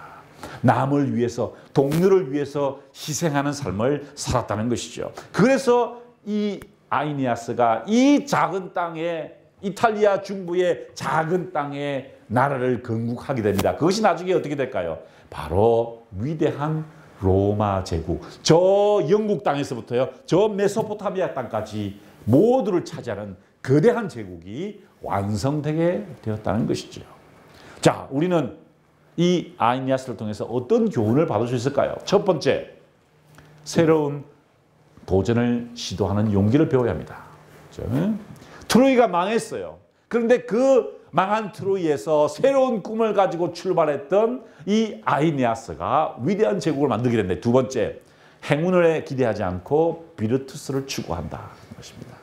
남을 위해서, 동료를 위해서 희생하는 삶을 살았다는 것이죠. 그래서 이 아이네아스가 이 작은 땅에, 이탈리아 중부의 작은 땅에 나라를 건국하게 됩니다. 그것이 나중에 어떻게 될까요? 바로 위대한 로마 제국, 저 영국 땅에서부터요, 저 메소포타미아 땅까지 모두를 차지하는 거대한 제국이 완성되게 되었다는 것이죠. 자, 우리는 이 아이네아스를 통해서 어떤 교훈을 받을 수 있을까요? 첫 번째, 새로운 도전을 시도하는 용기를 배워야 합니다. 트로이가 망했어요. 그런데 그 망한 트로이에서 새로운 꿈을 가지고 출발했던 이 아이네아스가 위대한 제국을 만들게 된다. 두 번째, 행운을 기대하지 않고 비르투스를 추구한다. 것입니다.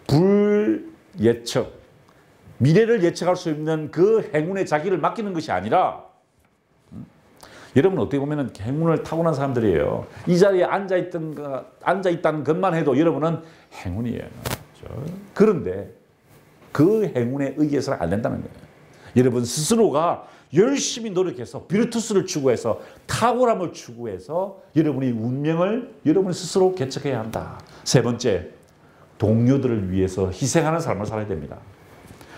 불예측, 미래를 예측할 수 있는 그 행운에 자기를 맡기는 것이 아니라, 여러분 어떻게 보면 행운을 타고난 사람들이에요. 이 자리에 앉아있다는 것만 해도 여러분은 행운이에요. 그런데 그 행운에 의해서는 안 된다는 거예요. 여러분 스스로가 열심히 노력해서 비르투스를 추구해서 탁월함을 추구해서 여러분의 운명을 여러분 스스로 개척해야 한다. 세 번째, 동료들을 위해서 희생하는 삶을 살아야 됩니다.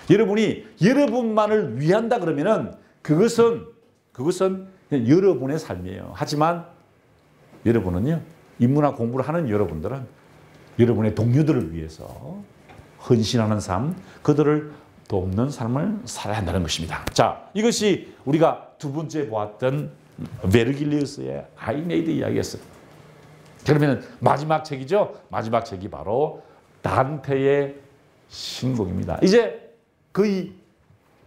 여러분이 여러분만을 위한다 그러면은 그것은 여러분의 삶이에요. 하지만 여러분은요, 인문학 공부를 하는 여러분들은 여러분의 동료들을 위해서 헌신하는 삶, 그들을 돕는 삶을 살아야 한다는 것입니다. 자, 이것이 우리가 두 번째 보았던 베르길리우스의 아이네이드 이야기였어요. 그러면 마지막 책이죠. 마지막 책이 바로 단테의 신곡입니다. 이제 거의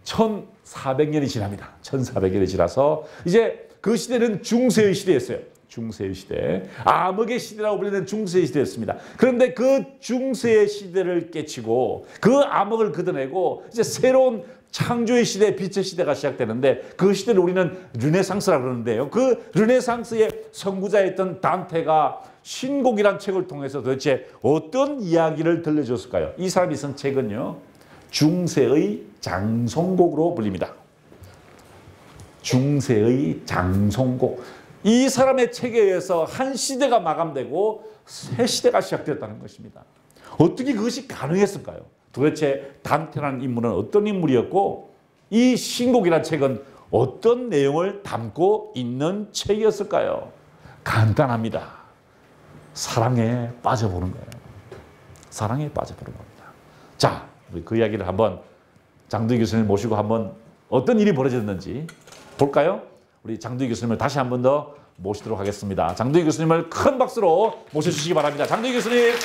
1400년이 지납니다. 1400년이 지나서 이제 그 시대는 중세의 시대였어요. 중세의 시대. 암흑의 시대라고 불리는 중세의 시대였습니다. 그런데 그 중세의 시대를 깨치고 그 암흑을 걷어내고 이제 새로운 창조의 시대, 빛의 시대가 시작되는데 그 시대를 우리는 르네상스라고 그러는데요. 그 르네상스의 선구자였던 단테가 신곡이란 책을 통해서 도대체 어떤 이야기를 들려줬을까요? 이 사람이 쓴 책은요. 중세의 장송곡으로 불립니다. 중세의 장송곡. 이 사람의 책에 의해서 한 시대가 마감되고 새 시대가 시작되었다는 것입니다. 어떻게 그것이 가능했을까요? 도대체 단테라는 인물은 어떤 인물이었고 이 신곡이라는 책은 어떤 내용을 담고 있는 책이었을까요? 간단합니다. 사랑에 빠져보는 거예요. 사랑에 빠져보는 겁니다. 자, 우리 그 이야기를 한번 장두희 교수님 모시고 한번 어떤 일이 벌어졌는지 볼까요? 우리 장두희 교수님을 다시 한 번 더 모시도록 하겠습니다. 장두희 교수님을 큰 박수로 모셔주시기 바랍니다. 장두희 교수님.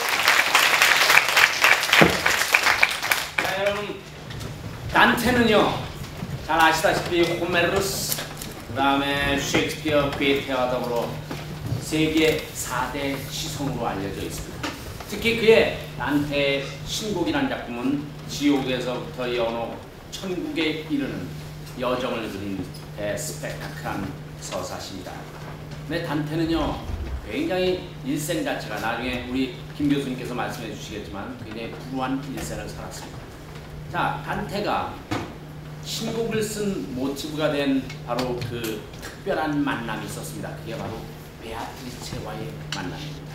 자, 여러분, 단테는요, 잘 아시다시피 호메로스, 그 다음에 셰익스피어, 괴테와 더불어 세계 4대 시성으로 알려져 있습니다. 특히 그의 단테의 신곡이라는 작품은 지옥에서부터 연호 천국에 이르는 여정을 그린 스펙타클한 서사입니다. 근데 단테는요, 굉장히 일생 자체가 나중에 우리 김 교수님께서 말씀해 주시겠지만 굉장히 불우한 일생을 살았습니다. 자, 단테가 신곡을 쓴 모티브가 된 바로 그 특별한 만남이 있었습니다. 그게 바로 베아트리체와의 만남입니다.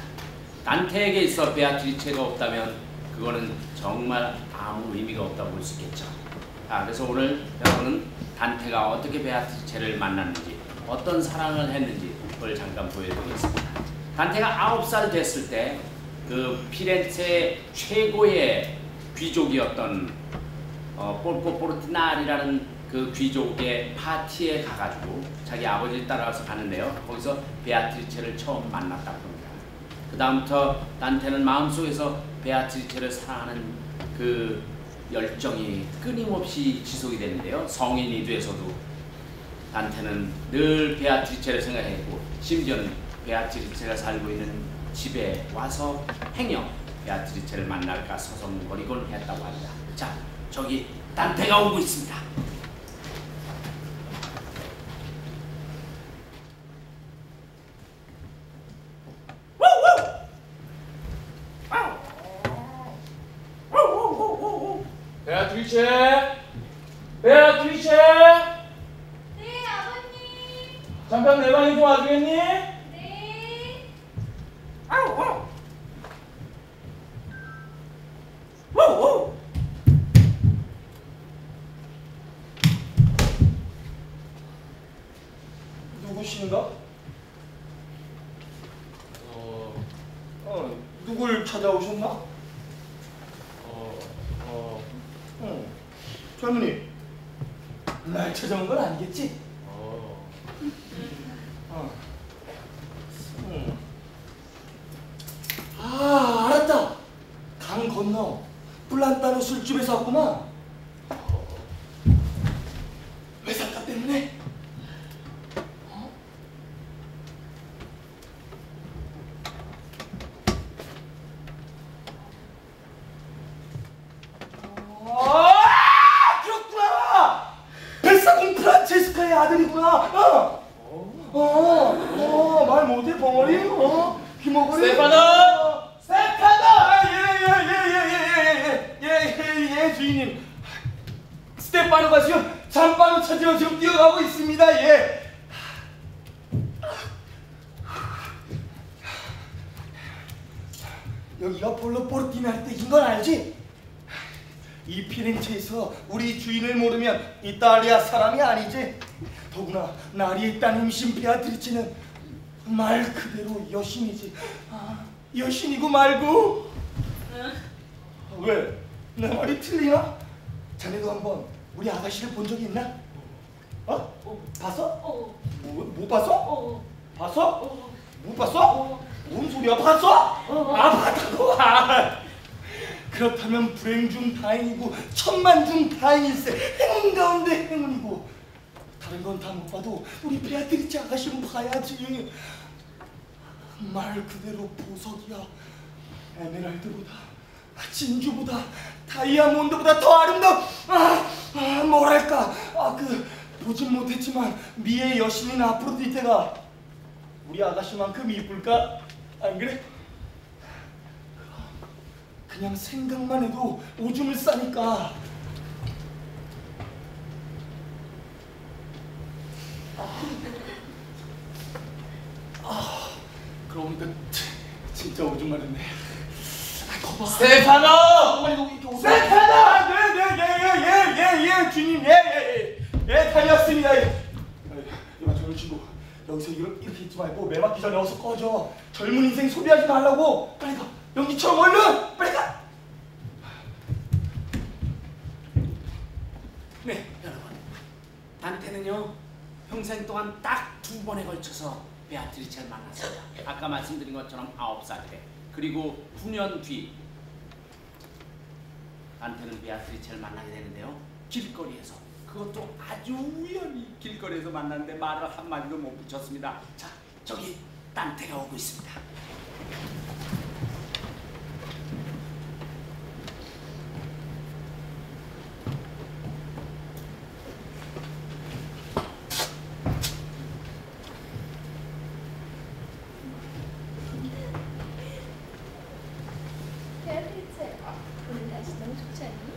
단테에게 있어 베아트리체가 없다면 그거는 정말 아무 의미가 없다고 볼 수 있겠죠. 그래서 오늘 여러분은 단테가 어떻게 베아트리체를 만났는지, 어떤 사랑을 했는지 그걸 잠깐 보여드리겠습니다. 단테가 9살 됐을 때 그 피렌체 최고의 귀족이었던 폴코 포르티나리라는 그 귀족의 파티에 가가지고 자기 아버지를 따라가서 가는데요. 거기서 베아트리체를 처음 만났다고 합니다. 그 다음부터 단테는 마음속에서 베아트리체를 사랑하는 그 열정이 끊임없이 지속이 되는데요. 성인이 돼서도 단테는 늘 베아트리체를 생각했고 심지어는 베아트리체가 살고 있는 집에 와서 행여 베아트리체를 만날까 서성거리곤 했다고 합니다. 자, 저기 단테가 오고 있습니다. 베아트리체! 베아트리체! 네, 아버님. 잠깐 내 방에 좀 와주겠니? 네. 누구신가? 누굴 찾아오셨나? 젊은이, 날 찾아온 건 아니겠지? 아, 알았다. 강 건너 플란타노 술집에서 왔구만. 외상값 때문에? 그렇구나. 벨사공 프란체스카의 아들이구나. 말 못해 벙어리? 귀머거리? 스테파노! 예, 주인님. 스테파노가 지금 잠바로 찾으러 지금 뛰어가고 있습니다. 예. 여기가 볼로 포르티나리 댁인 건 알지? 이 피렌체에서 우리 주인을 모르면 이탈리아 사람이 아니지. 더구나 나리의 따님신 베아트리체는 말 그대로 여신이지. 여신이고 말고. 왜? 내 말이 틀리나? 자네도 한번 우리 아가씨를 본 적이 있나? 봤어? 못 봤어? 봤어? 못 봤어? 뭔 소리야? 봤어? 봤다고? 그렇다면 불행 중 다행이고 천만 중 다행일세. 행운 가운데 다른 건 다 못 봐도 우리 베아트리체 아가씨는 봐야지. 말 그대로 보석이야. 에메랄드보다, 진주보다, 다이아몬드보다 더 아름다운, 뭐랄까, 보진 못했지만 미의 여신인 아프로디테가 우리 아가씨만큼 이쁠까? 안 그래? 그냥 생각만 해도 오줌을 싸니까. 그러고 보니까 진짜 오줌 마렵네. 스테파노! 스테파노! 네, 주님, 다녀왔습니다. 이봐, 저런 친구, 여기서 이렇게 있지 말고 매 맞기 전에 어서 꺼져. 젊은 인생 소비하지 말라고. 빨리 가. 연기처럼 얼른 빨리 가. 네, 여러분. 단테는요 평생 동안 딱 2번에 걸쳐서 베아트리체를 만났습니다. 아까 말씀드린 것처럼 9살 때, 그리고 9년 뒤 단테는 베아트리체를 만나게 되는데요. 길거리에서, 그것도 아주 우연히 길거리에서 만났는데 말을 한마디도 못 붙였습니다. 자, 저기 단테가 오고 있습니다. 베아트리체, 오늘 날씨 너무 좋지 않니?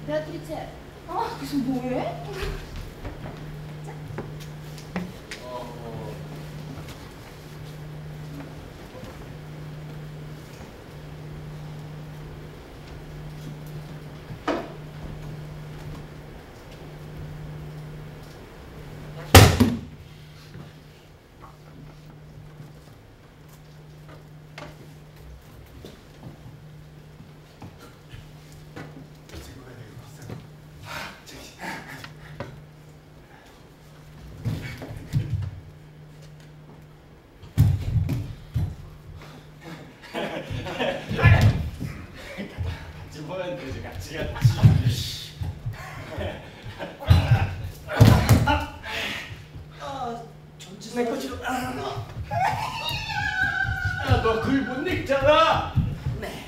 베아트리체, 그래서 뭐해? 내 거지로. 너 글 못 읽잖아. 네,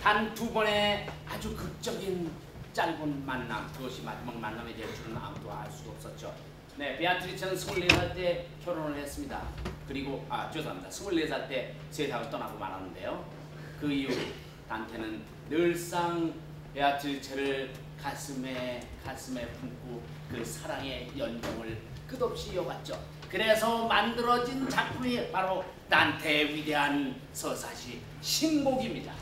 단 2번의 아주 극적인 짧은 만남, 그것이 마지막 만남이 될 줄은 아무도 알 수 없었죠. 네, 베아트리체는 24살 때 결혼을 했습니다. 그리고 죄송합니다, 24살 때 세상을 떠나고 말았는데요. 그 이후 단테는 늘상 베아트리체를 가슴에 품고 그 사랑의 연정을 끝없이 이어갔죠. 그래서 만들어진 작품이 바로 단테의 위대한 서사시 신곡입니다.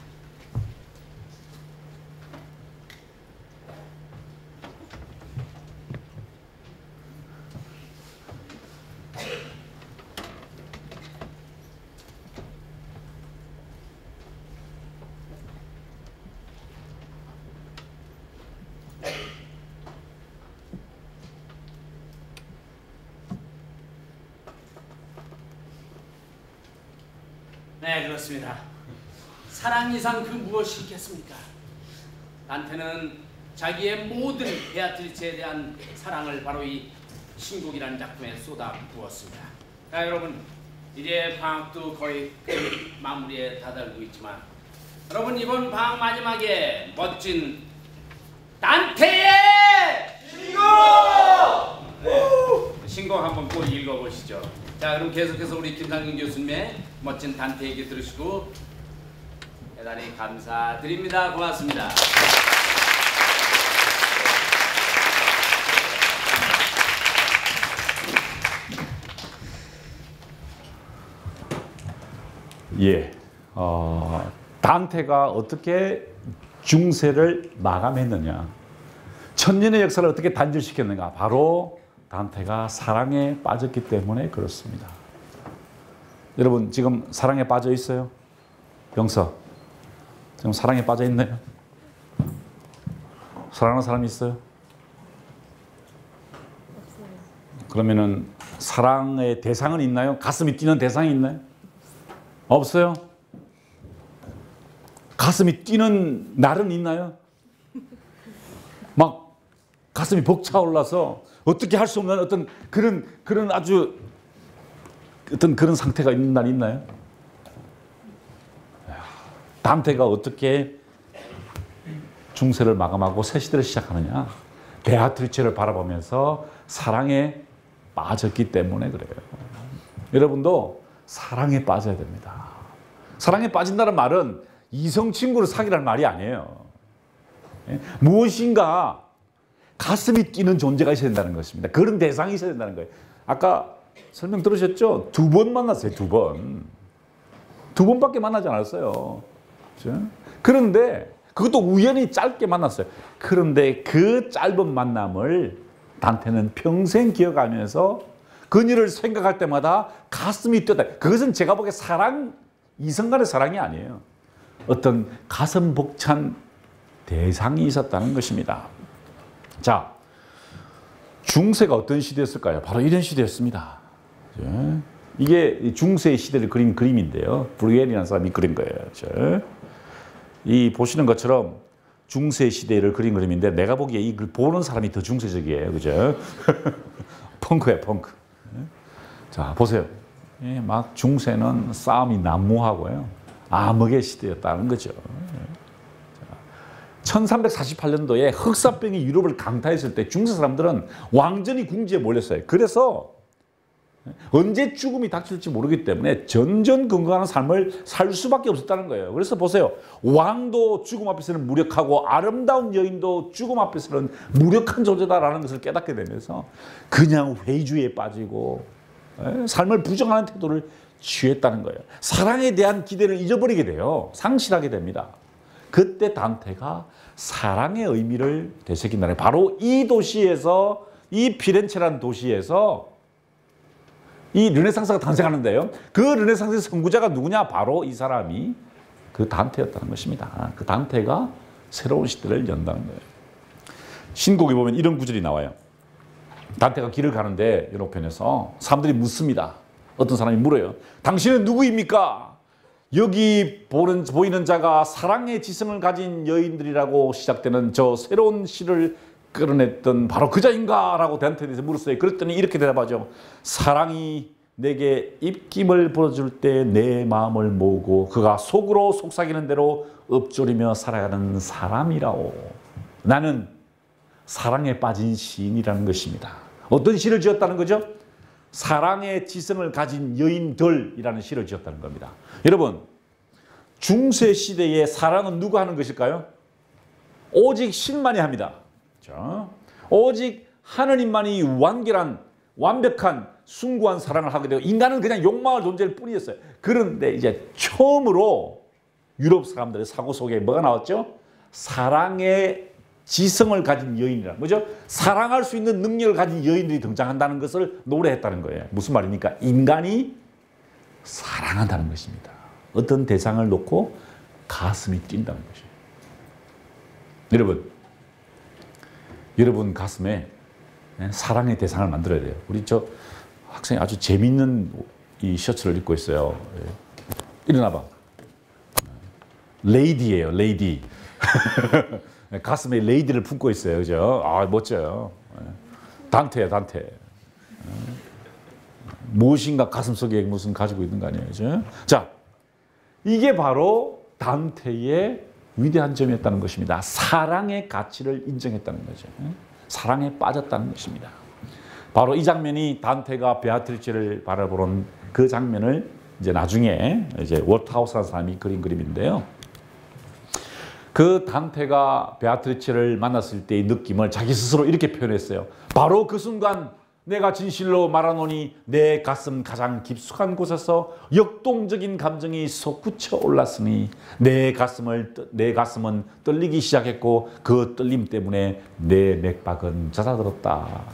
네, 그렇습니다. 사랑 이상 그 무엇이 있겠습니까? 단테는 자기의 모든 베아트리체에 대한 사랑을 바로 이 신곡이라는 작품에 쏟아부었습니다. 자, 여러분, 이제 방학도 거의 마무리에 다다르고 있지만, 여러분, 이번 방학 마지막에 멋진 단테의 신곡! 네, 신곡 한번 꼭 읽어보시죠. 자, 그럼 계속해서 우리 김상균 교수님의 멋진 단테 얘기 들으시고 대단히 감사드립니다. 고맙습니다. 예, 단테가 어떻게 중세를 마감했느냐, 천년의 역사를 어떻게 단절시켰는가, 바로 단테가 사랑에 빠졌기 때문에 그렇습니다. 여러분 지금 사랑에 빠져 있어요? 영서 지금 사랑에 빠져 있나요? 사랑하는 사람이 있어요? 그러면은 사랑의 대상은 있나요? 가슴이 뛰는 대상이 있나요? 없어요? 가슴이 뛰는 날은 있나요? 막 가슴이 벅차올라서 어떻게 할 수 없는 어떤 그런 아주 어떤 그런 상태가 있는 날이 있나요? 단테가 어떻게 중세를 마감하고 새 시대를 시작하느냐? 베아트리체를 바라보면서 사랑에 빠졌기 때문에 그래요. 여러분도 사랑에 빠져야 됩니다. 사랑에 빠진다는 말은 이성 친구를 사귀라는 말이 아니에요. 무엇인가 가슴이 뛰는 존재가 있어야 된다는 것입니다. 그런 대상이 있어야 된다는 거예요. 아까 설명 들으셨죠? 2번 만났어요. 2번. 2번밖에 만나지 않았어요. 그렇죠? 그런데 그것도 우연히 짧게 만났어요. 그런데 그 짧은 만남을 단테는 평생 기억하면서 그녀를 생각할 때마다 가슴이 뛰었다. 그것은 제가 보기에 사랑, 이성 간의 사랑이 아니에요. 어떤 가슴 벅찬 대상이 있었다는 것입니다. 자, 중세가 어떤 시대였을까요? 바로 이런 시대였습니다. 이게 중세의 시대를 그린 그림인데요. 브루엘이라는 사람이 그린 거예요. 이 보시는 것처럼 중세 시대를 그린 그림인데 내가 보기에 이걸 보는 사람이 더 중세적이에요. 그죠? 펑크야, 펑크. 자, 보세요. 막 중세는 싸움이 난무하고요. 암흑의 시대였다는 거죠. 1348년도에 흑사병이 유럽을 강타했을 때 중세 사람들은 완전히 궁지에 몰렸어요. 그래서 언제 죽음이 닥칠지 모르기 때문에 전전긍긍하는 삶을 살 수밖에 없었다는 거예요. 그래서 보세요. 왕도 죽음 앞에서는 무력하고 아름다운 여인도 죽음 앞에서는 무력한 존재다라는 것을 깨닫게 되면서 그냥 회의주의에 빠지고 삶을 부정하는 태도를 취했다는 거예요. 사랑에 대한 기대를 잊어버리게 돼요. 상실하게 됩니다. 그때 단테가 사랑의 의미를 되새긴다는 거예요. 바로 이 도시에서, 이 피렌체라는 도시에서 이 르네상스가 탄생하는데요. 그 르네상스의 선구자가 누구냐? 바로 이 사람이 그 단테였다는 것입니다. 그 단테가 새로운 시대를 연다는 거예요. 신곡에 보면 이런 구절이 나와요. 단테가 길을 가는데 유럽편에서 사람들이 묻습니다. 어떤 사람이 물어요. 당신은 누구입니까? 여기 보이는 자가 사랑의 지성을 가진 여인들이라고 시작되는 저 새로운 시를 끌어냈던 바로 그자인가? 라고 단테에 대해서 물었어요. 그랬더니 이렇게 대답하죠. 사랑이 내게 입김을 불어줄 때 내 마음을 모으고 그가 속으로 속삭이는 대로 읊조리며 살아가는 사람이라오. 나는 사랑에 빠진 시인이라는 것입니다. 어떤 시를 지었다는 거죠? 사랑의 지성을 가진 여인들이라는 시를 지었다는 겁니다. 여러분, 중세 시대의 사랑은 누가 하는 것일까요? 오직 신만이 합니다. 자, 오직 하느님만이 완벽한 숭고한 사랑을 하게 되고 인간은 그냥 욕망을 존재일 뿐이었어요. 그런데 이제 처음으로 유럽 사람들의 사고 속에 뭐가 나왔죠? 사랑의 지성을 가진 여인이라. 뭐죠? 사랑할 수 있는 능력을 가진 여인들이 등장한다는 것을 노래했다는 거예요. 무슨 말입니까? 인간이 사랑한다는 것입니다. 어떤 대상을 놓고 가슴이 뛴다는 것이에요. 여러분 가슴에 사랑의 대상을 만들어야 돼요. 우리 저 학생이 아주 재밌는 이 셔츠를 입고 있어요. 일어나봐. 레이디예요, 레이디. 가슴에 레이디를 품고 있어요. 그죠? 아, 멋져요. 단테야, 단테. 무엇인가 가슴속에 무슨 가지고 있는 거 아니에요. 그죠? 자, 이게 바로 단테의 위대한 점이었다는 것입니다. 사랑의 가치를 인정했다는 거죠. 사랑에 빠졌다는 것입니다. 바로 이 장면이 단테가 베아트리체를 바라보는 그 장면을 이제 나중에 이제 워트하우스라는 사람이 그린 그림인데요. 그 단테가 베아트리체를 만났을 때의 느낌을 자기 스스로 이렇게 표현했어요. 바로 그 순간 내가 진실로 말하노니 내 가슴 가장 깊숙한 곳에서 역동적인 감정이 솟구쳐 올랐으니 내 가슴은 떨리기 시작했고 그 떨림 때문에 내 맥박은 잦아들었다.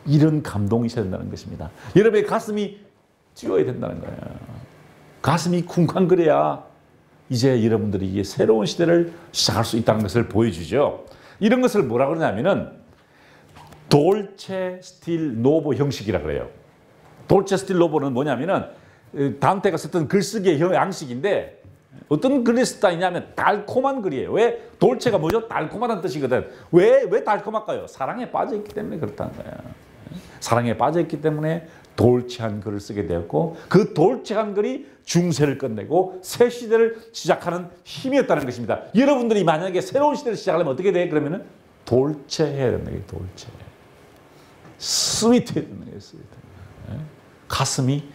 이런 감동이 있어야 된다는 것입니다. 여러분의 가슴이 뛰어야 된다는 거예요. 가슴이 쿵쾅거려야 이제 여러분들이 이게 새로운 시대를 시작할 수 있다는 것을 보여주죠. 이런 것을 뭐라 그러냐면은 돌체 스틸 노보 형식이라고 그래요. 돌체 스틸 노보는 뭐냐면은 단테가 썼던 글쓰기의 양식인데 어떤 글을 썼다냐면 달콤한 글이에요. 왜? 돌체가 뭐죠? 달콤하다는 뜻이거든. 왜 달콤할까요? 사랑에 빠져있기 때문에 그렇다는 거예요. 사랑에 빠져있기 때문에 돌체한 글을 쓰게 되었고 그 돌체한 글이 중세를 끝내고 새 시대를 시작하는 힘이었다는 것입니다. 여러분들이 만약에 새로운 시대를 시작하려면 어떻게 돼? 그러면은 돌체해야 된다. 돌체. 스위트해야 된다. 스위트. 가슴이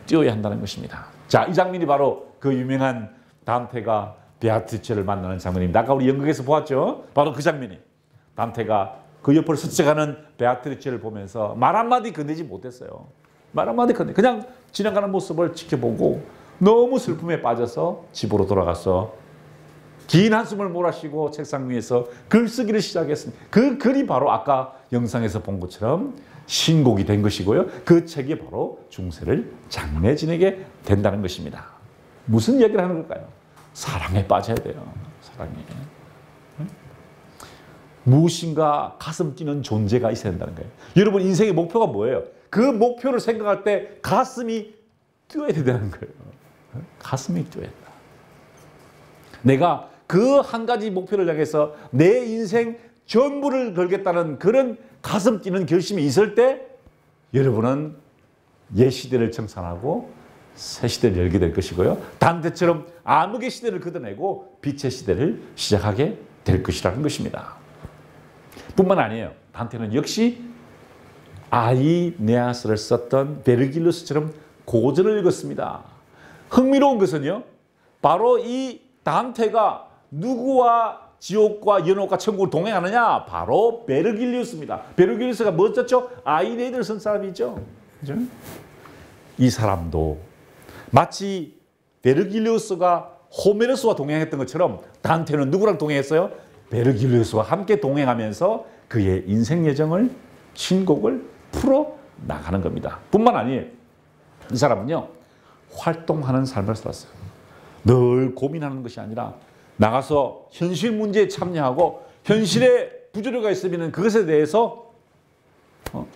뛰어야 한다는 것입니다. 자, 이 장면이 바로 그 유명한 단테가 베아트리체를 만나는 장면입니다. 아까 우리 연극에서 보았죠? 바로 그 장면이. 단테가 그 옆을 스쳐가는 베아트리체를 보면서 말 한마디 건네지 못했어요. 말 한마디 그냥 지나가는 모습을 지켜보고 너무 슬픔에 빠져서 집으로 돌아가서 긴 한숨을 몰아쉬고 책상 위에서 글쓰기를 시작했습니다. 그 글이 바로 아까 영상에서 본 것처럼 신곡이 된 것이고요. 그 책이 바로 중세를 장래 지내게 된다는 것입니다. 무슨 얘기를 하는 걸까요? 사랑에 빠져야 돼요. 사랑에. 무엇인가 가슴 뛰는 존재가 있어야 된다는 거예요. 여러분 인생의 목표가 뭐예요? 그 목표를 생각할 때 가슴이 뛰어야 된다는 거예요. 가슴이 뛰어야 된다. 내가 그 한 가지 목표를 향해서 내 인생 전부를 걸겠다는 그런 가슴 뛰는 결심이 있을 때 여러분은 옛 시대를 청산하고 새 시대를 열게 될 것이고요. 단테처럼 암흑의 시대를 걷어내고 빛의 시대를 시작하게 될 것이라는 것입니다. 뿐만 아니에요. 단테는 역시 아이네아스를 썼던 베르길루스처럼 고전을 읽었습니다. 흥미로운 것은요. 바로 이 단테가 누구와 지옥과 연옥과 천국을 동행하느냐? 바로 베르길리우스입니다. 베르길리우스가 뭐 썼죠? 아이네이드를 쓴 사람이죠. 그죠? 이 사람도 마치 베르길리우스가 호메로스와 동행했던 것처럼 단테는 누구랑 동행했어요? 베르길리우스와 함께 동행하면서 그의 인생 예정을 신곡을 풀어 나가는 겁니다. 뿐만 아니에요. 이 사람은요. 활동하는 삶을 살았어요. 늘 고민하는 것이 아니라 나가서 현실 문제에 참여하고 현실에 부조리가 있으면 그것에 대해서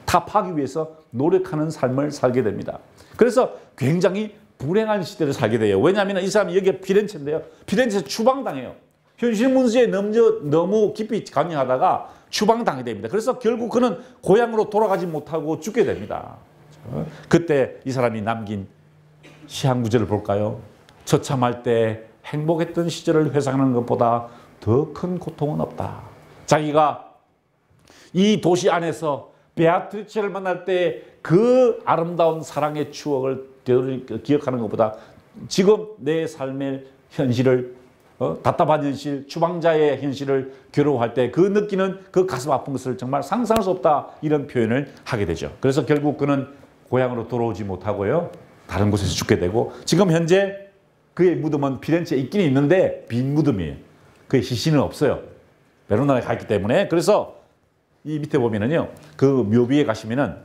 타파하기 위해서 노력하는 삶을 살게 됩니다. 그래서 굉장히 불행한 시대를 살게 돼요. 왜냐하면 이 사람이 여기 피렌체인데요. 피렌체에서 추방당해요. 현실 문제에 너무 깊이 관여하다가 추방당하게 됩니다. 그래서 결국 그는 고향으로 돌아가지 못하고 죽게 됩니다. 그때 이 사람이 남긴 시한 구절을 볼까요? 처참할 때 행복했던 시절을 회상하는 것보다 더 큰 고통은 없다. 자기가 이 도시 안에서 베아트리체를 만날 때 그 아름다운 사랑의 추억을 기억하는 것보다 지금 내 삶의 현실을 답답한 현실, 추방자의 현실을 괴로워할 때 그 느끼는 그 가슴 아픈 것을 정말 상상할 수 없다. 이런 표현을 하게 되죠. 그래서 결국 그는 고향으로 돌아오지 못하고요. 다른 곳에서 죽게 되고 지금 현재 그의 무덤은 피렌체에 있긴 있는데 빈 무덤이에요. 그의 시신은 없어요. 베로나에 가 있기 때문에. 그래서 이 밑에 보면은요. 그 묘비에 가시면은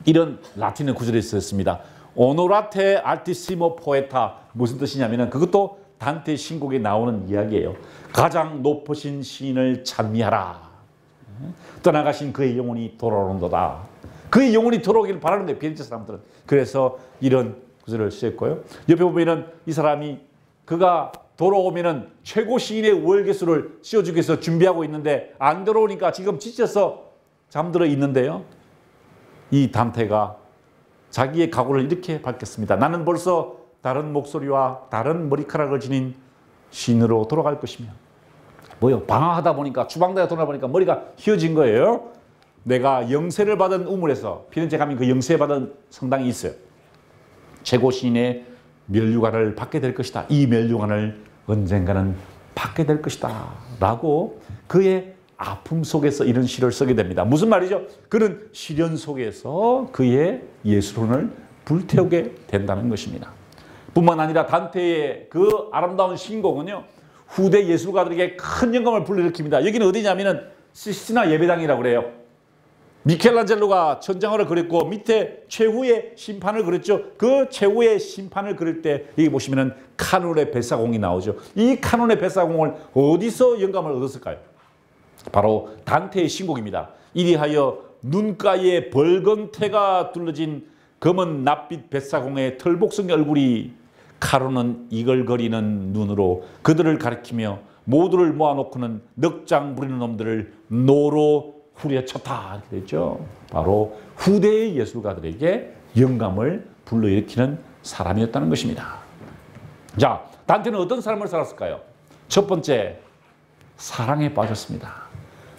이런 라틴어 구절이 있었습니다. 오노라테 알티시모 포에타. 무슨 뜻이냐면은 그것도 단테 신곡에 나오는 이야기예요. 가장 높으신 시인을 찬미하라. 떠나가신 그의 영혼이 돌아오는도다. 그의 영혼이 돌아오기를 바라는 거예요. 피렌체 사람들은. 그래서 이런 구절을 쓰였고요. 옆에 보면은 이 사람이 그가 돌아오면은 최고 시인의 월계수를 씌워주기 위해서 준비하고 있는데 안 들어오니까 지금 지쳐서 잠들어 있는데요. 이 단테가 자기의 각오를 이렇게 밝혔습니다. 나는 벌써 다른 목소리와 다른 머리카락을 지닌 시인으로 돌아갈 것이며 뭐요? 방황하다 보니까 추방당에 돌아다 보니까 머리가 휘어진 거예요. 내가 영세를 받은 우물에서 피렌체 가면 그 영세 받은 성당이 있어요. 최고 시인의 면류관을 받게 될 것이다. 이 면류관을 언젠가는 받게 될 것이다. 라고 그의 아픔 속에서 이런 시를 쓰게 됩니다. 무슨 말이죠? 그는 시련 속에서 그의 예술혼을 불태우게 된다는 것입니다. 뿐만 아니라 단테의 그 아름다운 신곡은요. 후대 예술가들에게 큰 영감을 불러일으킵니다. 여기는 어디냐면은 시스티나 예배당이라고 그래요. 미켈란젤로가 천장을 그렸고 밑에 최후의 심판을 그렸죠. 그 최후의 심판을 그릴 때 여기 보시면은 카논의 뱃사공이 나오죠. 이 카논의 뱃사공을 어디서 영감을 얻었을까요? 바로 단테의 신곡입니다. 이리하여 눈가에 붉은 태가 둘러진 검은 낯빛 뱃사공의 털복숭이 얼굴이 카논은 이글거리는 눈으로 그들을 가리키며 모두를 모아놓고는 넉장 부리는 놈들을 노로 후려쳤다 이렇게 됐죠. 바로 후대의 예술가들에게 영감을 불러일으키는 사람이었다는 것입니다. 자, 단테는 어떤 삶을 살았을까요? 첫 번째, 사랑에 빠졌습니다.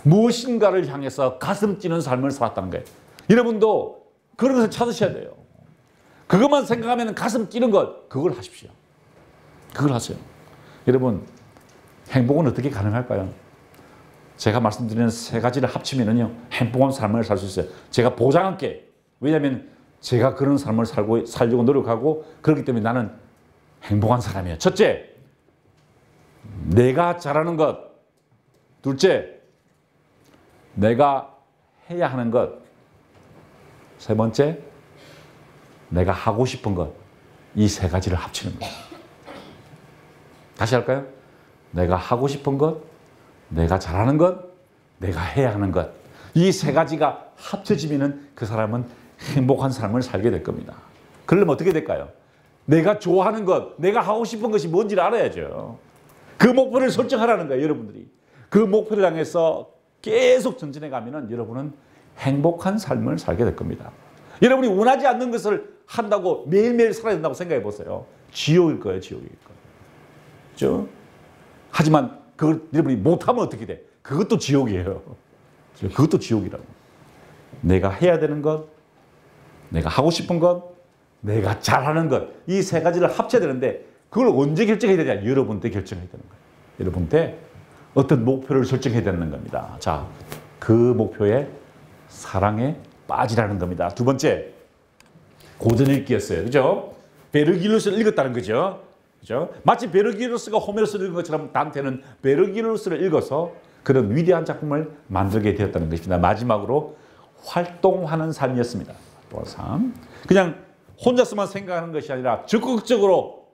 무엇인가를 향해서 가슴 찌는 삶을 살았다는 거예요. 여러분도 그런 것을 찾으셔야 돼요. 그것만 생각하면 가슴 찌는 것, 그걸 하십시오. 그걸 하세요. 여러분, 행복은 어떻게 가능할까요? 제가 말씀드리는 세 가지를 합치면은요, 행복한 삶을 살 수 있어요. 제가 보장할게. 왜냐하면 제가 그런 삶을 살려고 노력하고 그렇기 때문에 나는 행복한 사람이에요. 첫째, 내가 잘하는 것. 둘째, 내가 해야 하는 것. 세 번째, 내가 하고 싶은 것. 이 세 가지를 합치는 거예요. 다시 할까요? 내가 하고 싶은 것, 내가 잘하는 것, 내가 해야 하는 것. 이 세 가지가 합쳐지면 그 사람은 행복한 삶을 살게 될 겁니다. 그러려면 어떻게 될까요? 내가 좋아하는 것, 내가 하고 싶은 것이 뭔지를 알아야죠. 그 목표를 설정하라는 거예요, 여러분들이. 그 목표를 향해서 계속 전진해 가면은 여러분은 행복한 삶을 살게 될 겁니다. 여러분이 원하지 않는 것을 한다고 매일매일 살아야 된다고 생각해 보세요. 지옥일 거예요, 지옥일 거예요. 그렇죠? 하지만 그걸 여러분이 못하면 어떻게 돼? 그것도 지옥이에요. 그것도 지옥이라고. 내가 해야 되는 것, 내가 하고 싶은 것, 내가 잘하는 것. 이 세 가지를 합쳐야 되는데 그걸 언제 결정해야 되냐? 여러분 때 결정해야 되는 거예요. 여러분 때 어떤 목표를 설정해야 되는 겁니다. 자, 그 목표에 사랑에 빠지라는 겁니다. 두 번째, 고전 읽기였어요. 그죠? 베르길루스를 읽었다는 거죠. 그죠? 마치 베르길루스가 호메로스를 읽은 것처럼 단테는 베르길루스를 읽어서 그런 위대한 작품을 만들게 되었다는 것입니다. 마지막으로 활동하는 삶이었습니다. 삶. 그냥 혼자서만 생각하는 것이 아니라 적극적으로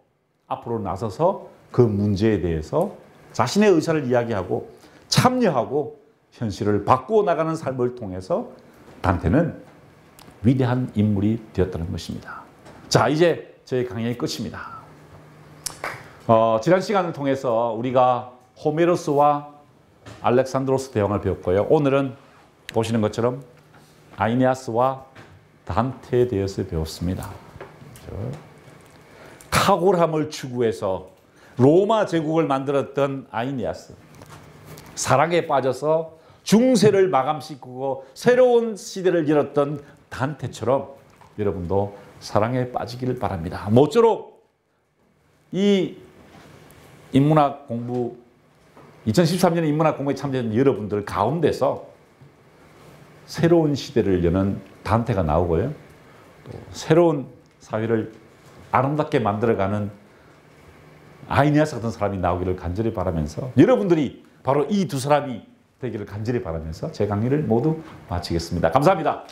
앞으로 나서서 그 문제에 대해서 자신의 의사를 이야기하고 참여하고 현실을 바꾸어 나가는 삶을 통해서 단테는 위대한 인물이 되었다는 것입니다. 자, 이제 저희 강연이 끝입니다. 지난 시간을 통해서 우리가 호메로스와 알렉산드로스 대왕을 배웠고요. 오늘은 보시는 것처럼 아이네아스와 단테에 대해서 배웠습니다. 탁월함을 추구해서 로마 제국을 만들었던 아이네아스, 사랑에 빠져서 중세를 마감시키고 새로운 시대를 열었던 단테처럼 여러분도 사랑에 빠지기를 바랍니다. 모쪼록 이 인문학 공부 2013년 인문학 공부에 참여한 여러분들 가운데서 새로운 시대를 여는 단테가 나오고요. 또 새로운 사회를 아름답게 만들어가는 아이네아스 같은 사람이 나오기를 간절히 바라면서 여러분들이 바로 이 두 사람이 되기를 간절히 바라면서 제 강의를 모두 마치겠습니다. 감사합니다.